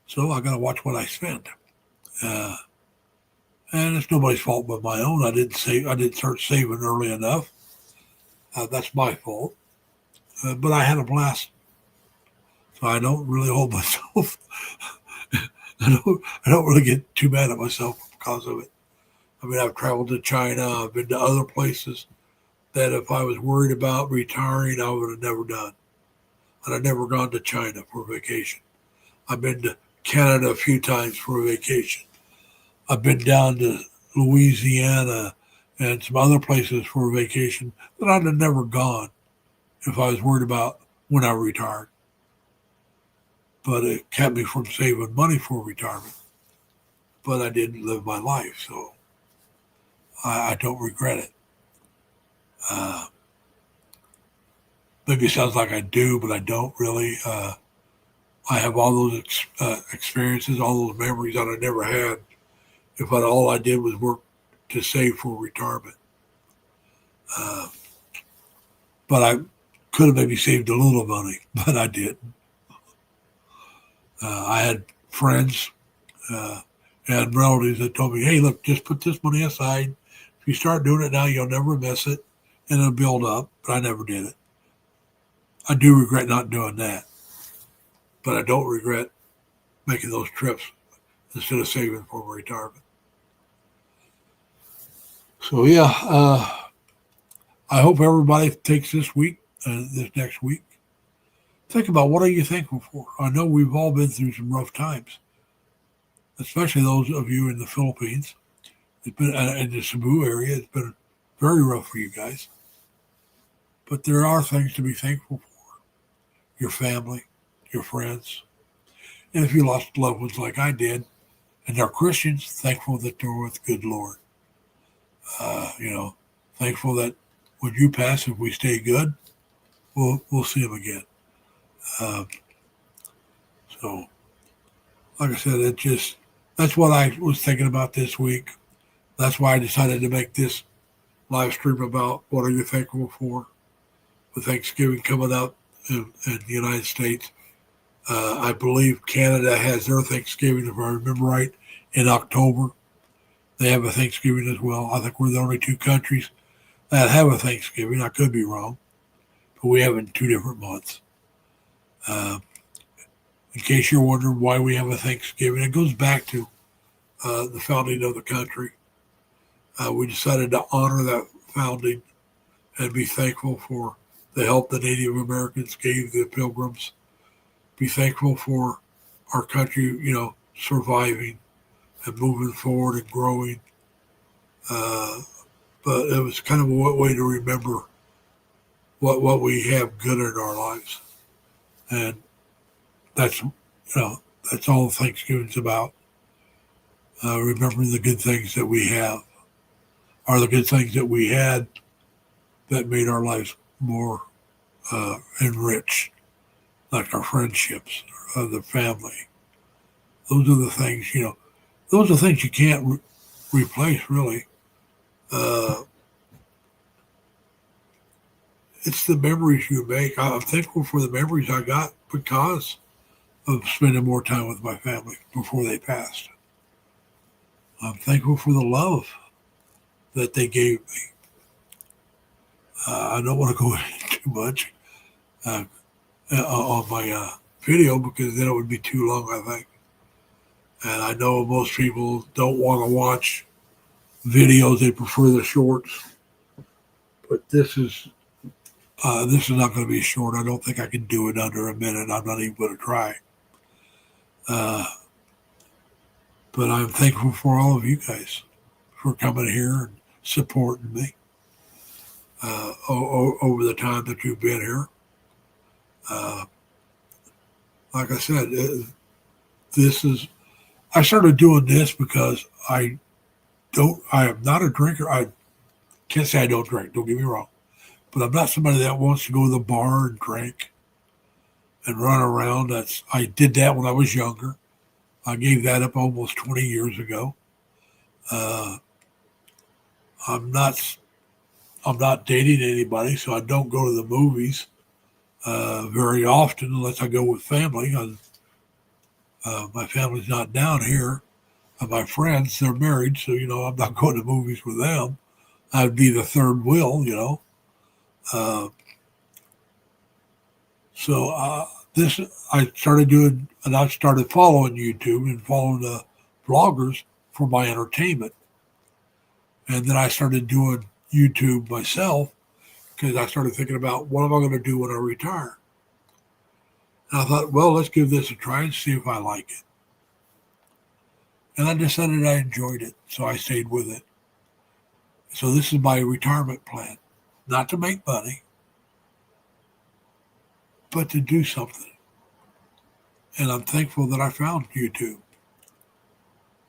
So I got to watch what I spend. And it's nobody's fault but my own. I didn't start saving early enough. That's my fault. But I had a blast. So I don't really hold myself. I don't really get too mad at myself because of it. I mean, I've traveled to China. I've been to other places that if I was worried about retiring, I would have never done. And I've never gone to China for vacation. I've been to Canada a few times for a vacation. I've been down to Louisiana and some other places for a vacation that I'd have never gone if I was worried about when I retired. But it kept me from saving money for retirement. But I didn't live my life, so I don't regret it. Maybe it sounds like I do, but I don't really. I have all those experiences, all those memories that I never had if all I did was work to save for retirement. But I could have maybe saved a little money, but I didn't. I had friends and relatives that told me, hey, look, just put this money aside. If you start doing it now, you'll never miss it, and it'll build up. But I never did it. I do regret not doing that. But I don't regret making those trips instead of saving for retirement. So, yeah, I hope everybody takes this week, this next week. Think about what are you thankful for? I know we've all been through some rough times, especially those of you in the Philippines. It's been in the Cebu area. It's been very rough for you guys. But there are things to be thankful for. Your family, your friends. And if you lost loved ones like I did, and they're Christians, thankful that they're with the good Lord. Thankful that when you pass, if we stay good, we'll see them again. So, like I said, that's what I was thinking about this week. That's why I decided to make this live stream about what are you thankful for with Thanksgiving coming up in the United States. I believe Canada has their Thanksgiving, if I remember right, in October. They have a Thanksgiving as well. I think we're the only two countries that have a Thanksgiving. I could be wrong, but we have it in 2 different months. In case you're wondering why we have a Thanksgiving, it goes back to the founding of the country. We decided to honor that founding and be thankful for the help the Native Americans gave the Pilgrims. Be thankful for our country, surviving and moving forward and growing. But it was kind of a way to remember what we have good in our lives. And that's all Thanksgiving's about. Remembering the good things that we have, or the good things that we had that made our lives more enriched, like our friendships, the family. Those are the things, those are things you can't replace, really. It's the memories you make. I'm thankful for the memories I got because of spending more time with my family before they passed. I'm thankful for the love that they gave me. I don't want to go into too much on my video because then it would be too long, I think. And I know most people don't want to watch videos; they prefer the shorts. But this is not going to be short. I don't think I can do it under a minute. I'm not even going to try. But I'm thankful for all of you guys for coming here and supporting me over the time that you've been here. Like I said, I started doing this because I am not a drinker. I can't say I don't drink, don't get me wrong. But I'm not somebody that wants to go to the bar and drink and run around. I did that when I was younger. I gave that up almost 20 years ago. I'm not dating anybody, so I don't go to the movies very often unless I go with family. My family's not down here. My friends, they're married, so I'm not going to movies with them. I'd be the third wheel. So this I started doing, and I started following YouTube and following the vloggers for my entertainment. And then I started doing YouTube myself because I started thinking about what am I going to do when I retire. And I thought, well, let's give this a try and see if I like it. And I decided I enjoyed it, so I stayed with it. So this is my retirement plan, not to make money, but to do something. And I'm thankful that I found YouTube.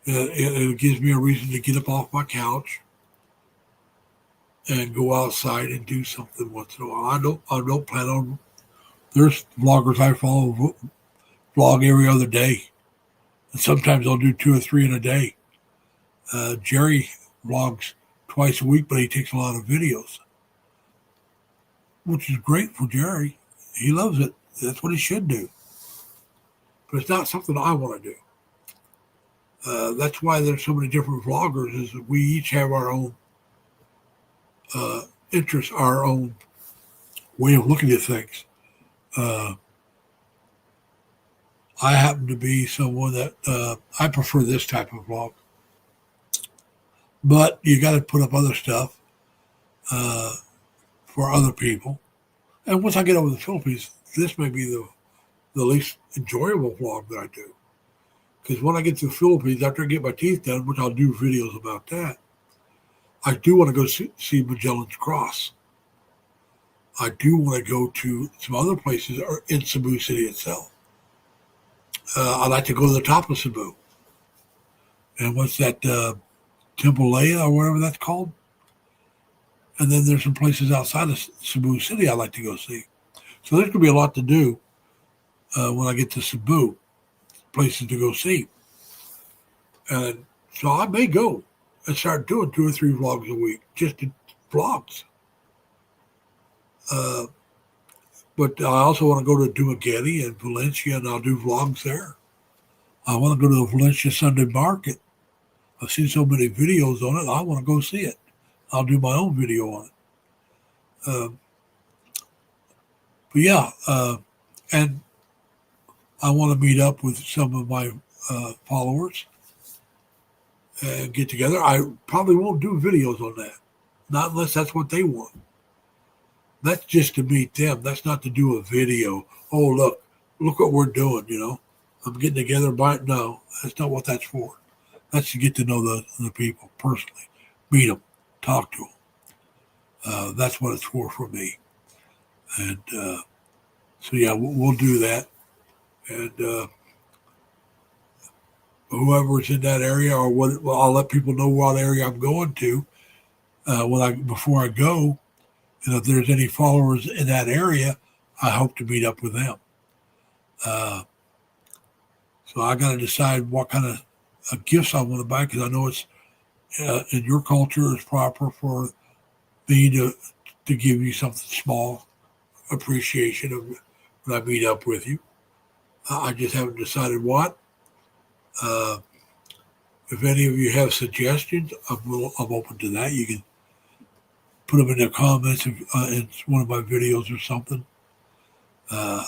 It gives me a reason to get up off my couch and go outside and do something once in a while. I don't plan on. There's vloggers I follow vlog every other day, and sometimes I'll do 2 or 3 in a day. Jerry vlogs twice a week, but he takes a lot of videos, which is great for Jerry. He loves it. That's what he should do. But it's not something I want to do. That's why there's so many different vloggers, is that we each have our own interests, our own way of looking at things. I happen to be someone that I prefer this type of vlog. But you got to put up other stuff for other people. And once I get over the Philippines, this may be the least enjoyable vlog that I do. Because when I get to the Philippines, after I get my teeth done, which I'll do videos about that, I do want to go see Magellan's Cross. I do want to go to some other places in Cebu City itself. I'd like to go to the top of Cebu. And what's that, Timbaleya or whatever that's called? And then there's some places outside of Cebu City I'd like to go see. So there's going to be a lot to do when I get to Cebu, places to go see. And so I may go and start doing 2 or 3 vlogs a week, just vlogs. But I also want to go to Dumaguete and Valencia, and I'll do vlogs there. I want to go to the Valencia Sunday Market. I've seen so many videos on it. I want to go see it. I'll do my own video on it. But yeah, and I want to meet up with some of my followers and get together. I probably won't do videos on that, not unless that's what they want. That's just to meet them. That's not to do a video. Oh, look what we're doing, I'm getting together. No, that's not what that's for. That's to get to know the people personally, meet them, talk to them. That's what it's for me. And so, yeah, we'll do that. And whoever's in that area, or I'll let people know what area I'm going to before I go. And if there's any followers in that area, I hope to meet up with them. So I got to decide what kind of gifts I want to buy, because I know it's in your culture it's proper for me to give you something small, appreciation of when I meet up with you. I just haven't decided what. If any of you have suggestions, I'm open to that. You can put them in the comments in one of my videos or something. I'll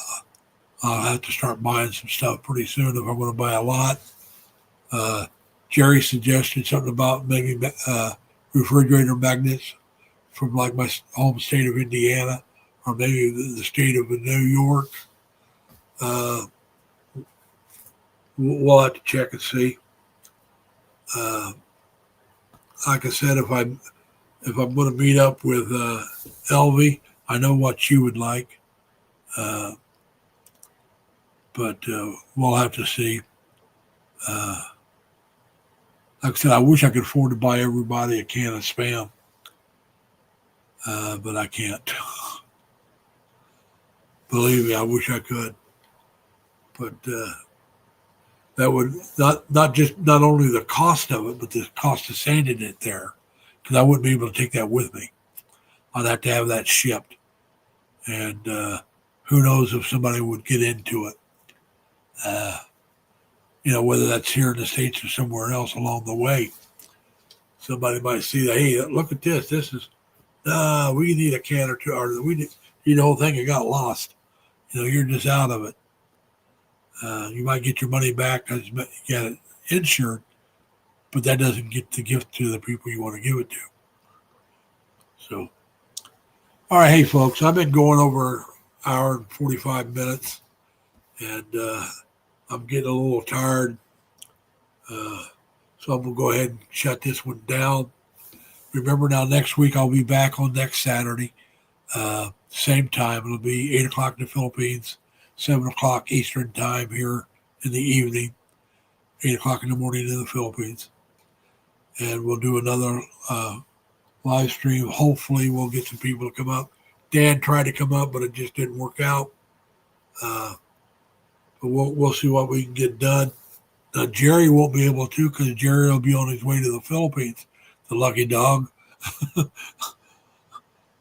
have to start buying some stuff pretty soon if I'm going to buy a lot. Jerry suggested something about maybe refrigerator magnets from like my home state of Indiana, or maybe the state of New York. We'll have to check and see. Uh, like I said, if I'm going to meet up with Elvie, I know what you would like, uh, but we'll have to see. Uh, like I said, I wish I could afford to buy everybody a can of Spam, but I can't. Believe me, I wish I could, but that would not only the cost of it, but the cost of sending it there, because I wouldn't be able to take that with me. I'd have to have that shipped, and who knows if somebody would get into it. Whether that's here in the States or somewhere else along the way. Somebody might see that, hey, look at this. This is, we need a can or two, or we need the whole thing. It got lost. You're just out of it. You might get your money back because you got it insured, but that doesn't get the gift to the people you want to give it to. So, all right, hey, folks, I've been going over an hour and 45 minutes, and I'm getting a little tired. So I'm going to go ahead and shut this one down. Remember now, next week I'll be back on next Saturday. Same time. It'll be 8 o'clock in the Philippines, 7 o'clock Eastern time here in the evening, 8 o'clock in the morning in the Philippines. And we'll do another live stream. Hopefully we'll get some people to come up. Dan tried to come up, but it just didn't work out. But we'll see what we can get done. Now, Jerry won't be able to because Jerry will be on his way to the Philippines, the lucky dog.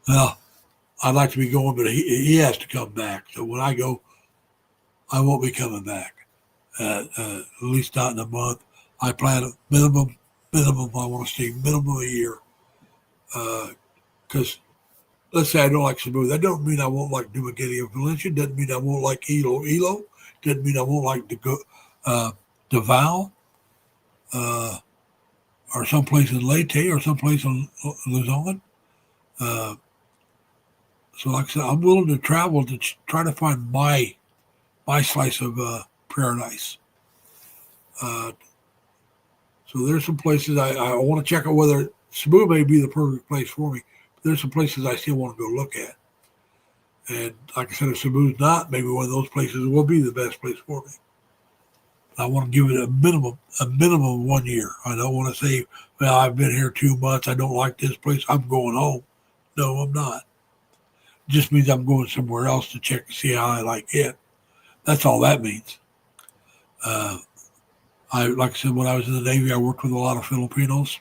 Well, I'd like to be going, but he has to come back. So when I go, I won't be coming back, at least not in a month. I plan a minimum, I want to stay minimum a year. Because let's say I don't like Cebu. That don't mean I won't like Dumaguete or Valencia. Doesn't mean I won't like Iloilo. Doesn't mean I won't like Davao, or someplace in Leyte, or someplace in Luzon. So like I said, I'm willing to travel to try to find my slice of paradise. So there's some places I want to check out whether Cebu may be the perfect place for me. But there's some places I still want to go look at. And like I said, if Cebu's not, maybe one of those places will be the best place for me. I want to give it a minimum of 1 year. I don't want to say, well, I've been here 2 months. I don't like this place. I'm going home. No, I'm not. It just means I'm going somewhere else to check and see how I like it. That's all that means. Like I said, when I was in the Navy, I worked with a lot of Filipinos.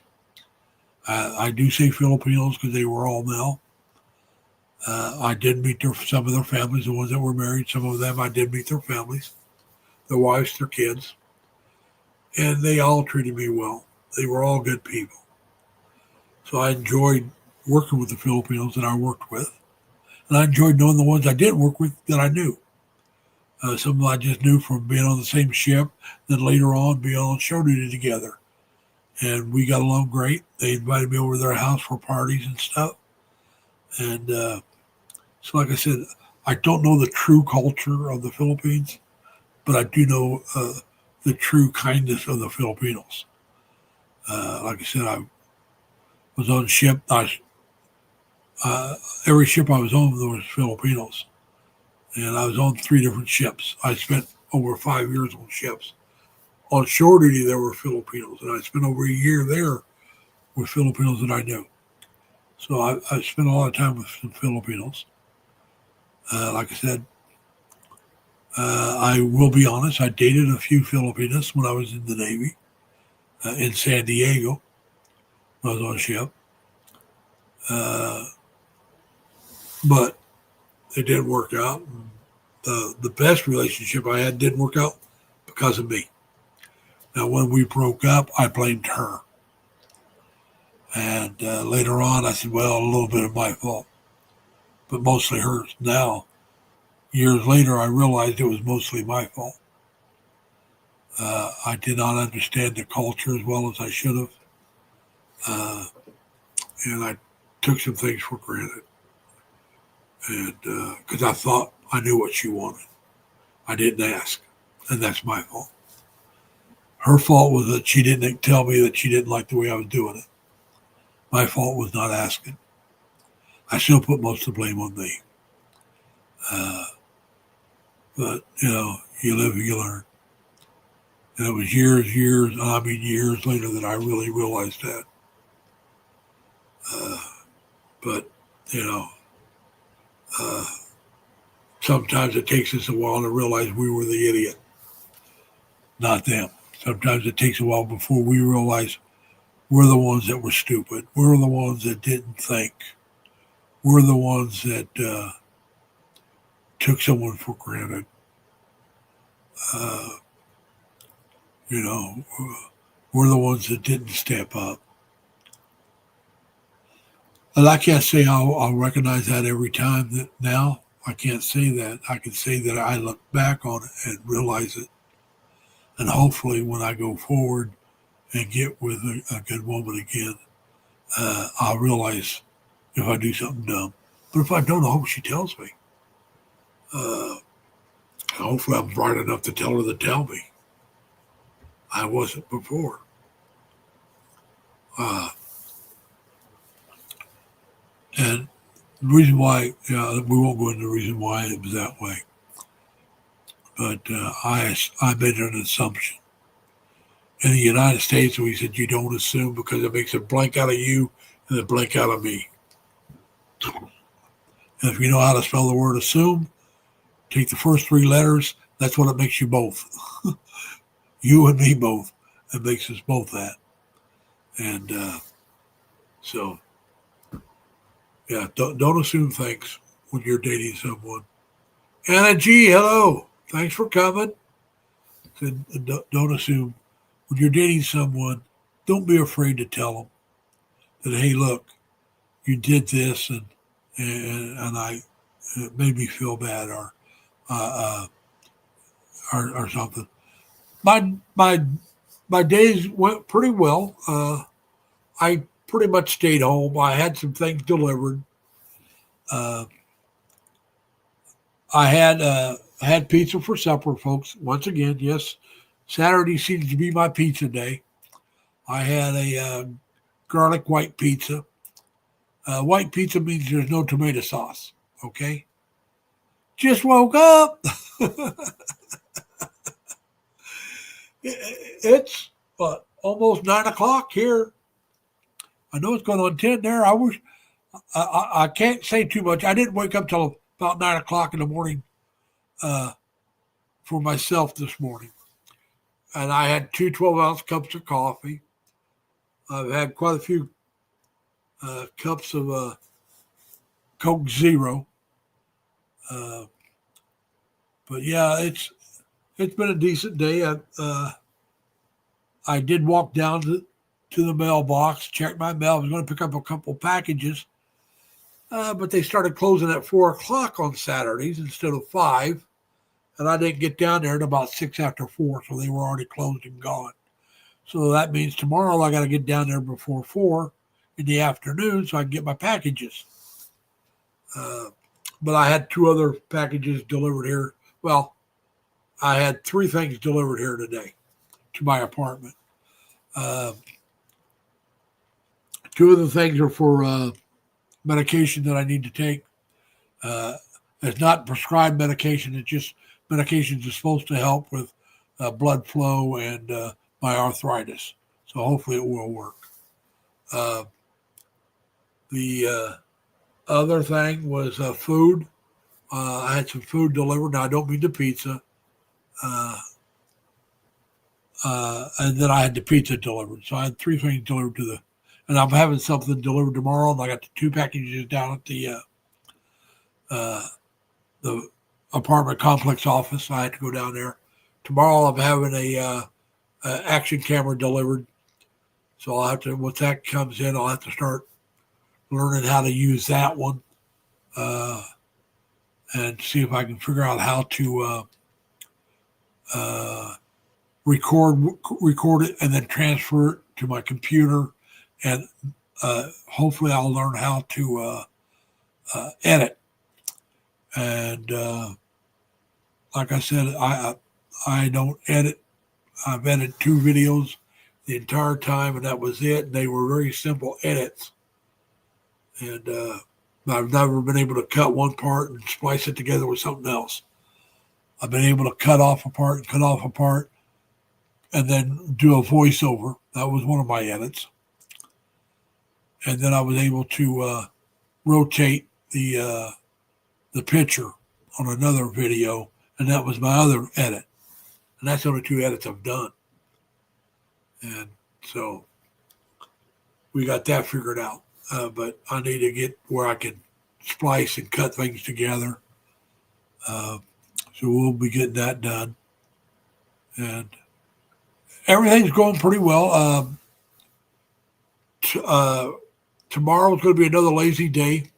I do say Filipinos because they were all male. I did meet some of their families, the ones that were married. Some of them I did meet their families, their wives, their kids. And they all treated me well. They were all good people. So I enjoyed working with the Filipinos that I worked with. And I enjoyed knowing the ones I didn't work with that I knew. Some of them I just knew from being on the same ship, then later on being on show duty together. And we got along great. They invited me over to their house for parties and stuff. And so like I said, I don't know the true culture of the Philippines, but I do know the true kindness of the Filipinos. Like I said, I was on ship. Every ship I was on, there was Filipinos. And I was on 3 different ships. I spent over 5 years on ships. On shore duty, there were Filipinos. And I spent over a year there with Filipinos that I knew. So I spent a lot of time with some Filipinos. Like I said, I will be honest, I dated a few Filipinos when I was in the Navy, in San Diego, when I was on a ship. But it didn't work out. The best relationship I had didn't work out because of me. Now, when we broke up, I blamed her. And later on, I said, well, a little bit of my fault, but mostly hers. Now, years later, I realized it was mostly my fault. I did not understand the culture as well as I should have. And I took some things for granted. And because I thought I knew what she wanted. I didn't ask. And that's my fault. Her fault was that she didn't tell me that she didn't like the way I was doing it. My fault was not asking. I still put most of the blame on me. But, you live and you learn. And it was years later that I really realized that. But, sometimes it takes us a while to realize we were the idiot, not them. Sometimes it takes a while before we realize we're the ones that were stupid. We're the ones that didn't think. We're the ones that took someone for granted. We're the ones that didn't step up. And I can't say I'll recognize that every time that now. I can't say that. I can say that I look back on it and realize it. And hopefully when I go forward and get with a good woman again, I'll realize if I do something dumb. But if I don't, I hope she tells me. Hopefully I'm bright enough to tell her to tell me. I wasn't before. And the reason why, we won't go into the reason why it was that way. But I made an assumption. In the United States, we said you don't assume because it makes a blank out of you and a blank out of me. And if you know how to spell the word assume, take the first three letters, that's what it makes you both. You and me both. It makes us both that. And so, yeah, don't assume things when you're dating someone. Anna G, hello. Thanks for coming. Said, don't assume. When you're dating someone, don't be afraid to tell them that, hey, look, you did this and I it made me feel bad or something. My days went pretty well. I pretty much stayed home. I had some things delivered. I had pizza for supper, folks. Once again, yes, Saturday seems to be my pizza day. I had a garlic white pizza. White pizza means there's no tomato sauce. Okay. Just woke up. It's almost 9:00 here. I know it's going on 10 there. I can't say too much. I didn't wake up till about 9:00 in the morning for myself this morning. And I had 2 12-ounce cups of coffee. I've had quite a few cups of Coke Zero. But yeah, it's been a decent day. I did walk down to the mailbox, check my mail. I was going to pick up a couple packages, but they started closing at 4:00 on Saturdays instead of 5. And I didn't get down there at about 6 after 4, so they were already closed and gone. So that means tomorrow I got to get down there before 4 in the afternoon so I can get my packages. But I had 2 other packages delivered here. Well, I had 3 things delivered here today to my apartment. 2 of the things are for medication that I need to take. It's not prescribed medication. It's just medications are supposed to help with blood flow and my arthritis. So hopefully it will work. The other thing was food. I had some food delivered. Now, I don't mean the pizza. And then I had the pizza delivered. So I had 3 things delivered and I'm having something delivered tomorrow. And I got the 2 packages down at the apartment complex office. I had to go down there. Tomorrow I'm having a action camera delivered. So I'll have to, once that comes in, I'll have to start learning how to use that one and see if I can figure out how to record it and then transfer it to my computer. And hopefully I'll learn how to edit. And like I said, I don't edit I've edited 2 videos the entire time, and that was it. They were very simple edits, and I've never been able to cut one part and splice it together with something else. I've been able to cut off a part, and then do a voiceover. That was one of my edits. And then I was able to rotate the picture on another video, and that was my other edit. And that's the only 2 edits I've done. And so we got that figured out. But I need to get where I can splice and cut things together. So we'll be getting that done. And everything's going pretty well. Tomorrow's going to be another lazy day.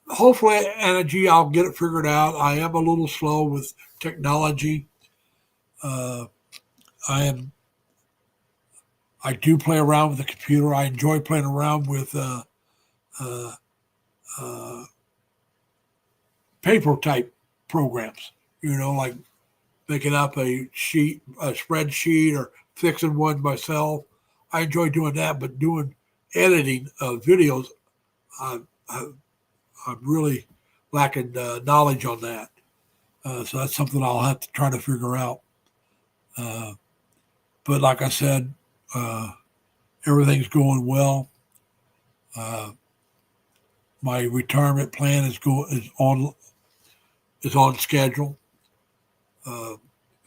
Hopefully, energy, I'll get it figured out. I am a little slow with technology. I do play around with the computer. I enjoy playing around with paper type programs, like making up a spreadsheet or fixing one myself. I enjoy doing that, but doing editing of videos, I'm really lacking knowledge on that. So that's something I'll have to try to figure out. But like I said, everything's going well. My retirement plan is on schedule. So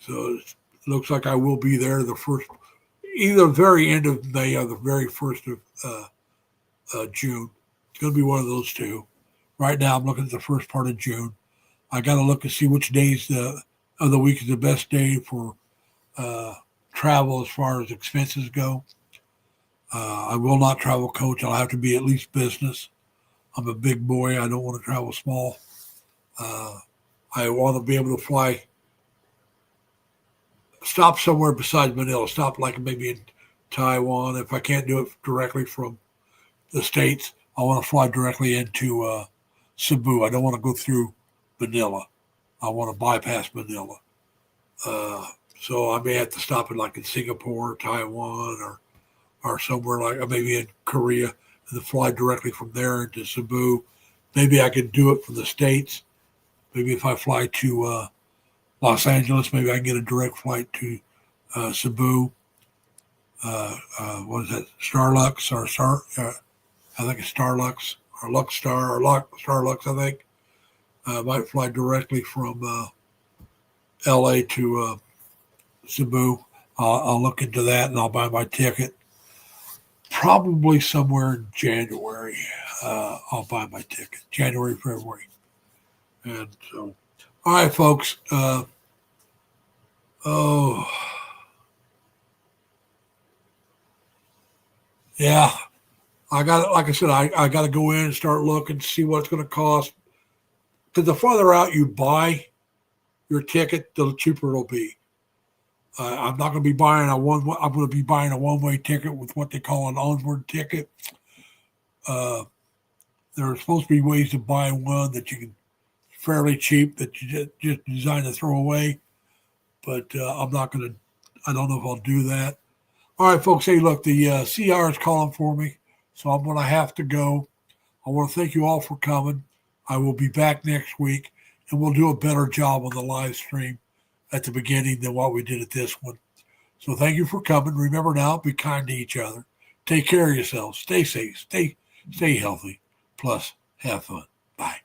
it looks like I will be there either the very end of May or the very first of June. It's going to be one of those 2. Right now, I'm looking at the first part of June. I got to look and see which days of the week is the best day for travel as far as expenses go. I will not travel coach. I'll have to be at least business. I'm a big boy. I don't want to travel small. I want to be able to stop somewhere besides Manila. Stop like maybe in Taiwan. If I can't do it directly from the States, I want to fly directly into Cebu. I don't want to go through Manila. I want to bypass Manila. So I may have to stop in Singapore, or Taiwan, or somewhere like maybe in Korea, and then fly directly from there into Cebu. Maybe I could do it from the States. Maybe if I fly to Los Angeles, maybe I can get a direct flight to Cebu. What is that? Starlux or I think it's Starlux or Luxstar or Starlux, I think. I might fly directly from LA to Cebu. I'll look into that and I'll buy my ticket. Probably somewhere in January. I'll buy my ticket. January, February. And so, all right, folks. Yeah. I got, like I said, I got to go in and start looking to see what it's going to cost. Because the farther out you buy your ticket, the cheaper it'll be. I'm not going to be buying I'm going to be buying a one-way ticket with what they call an onward ticket. There are supposed to be ways to buy one that you can fairly cheap that you just designed to throw away. But I'm not going to. I don't know if I'll do that. All right, folks. Hey, look, the CR is calling for me, so I'm going to have to go. I want to thank you all for coming. I will be back next week, and we'll do a better job on the live stream at the beginning than what we did at this one. So thank you for coming. Remember now, be kind to each other. Take care of yourselves. Stay safe. Stay healthy. Plus, have fun. Bye.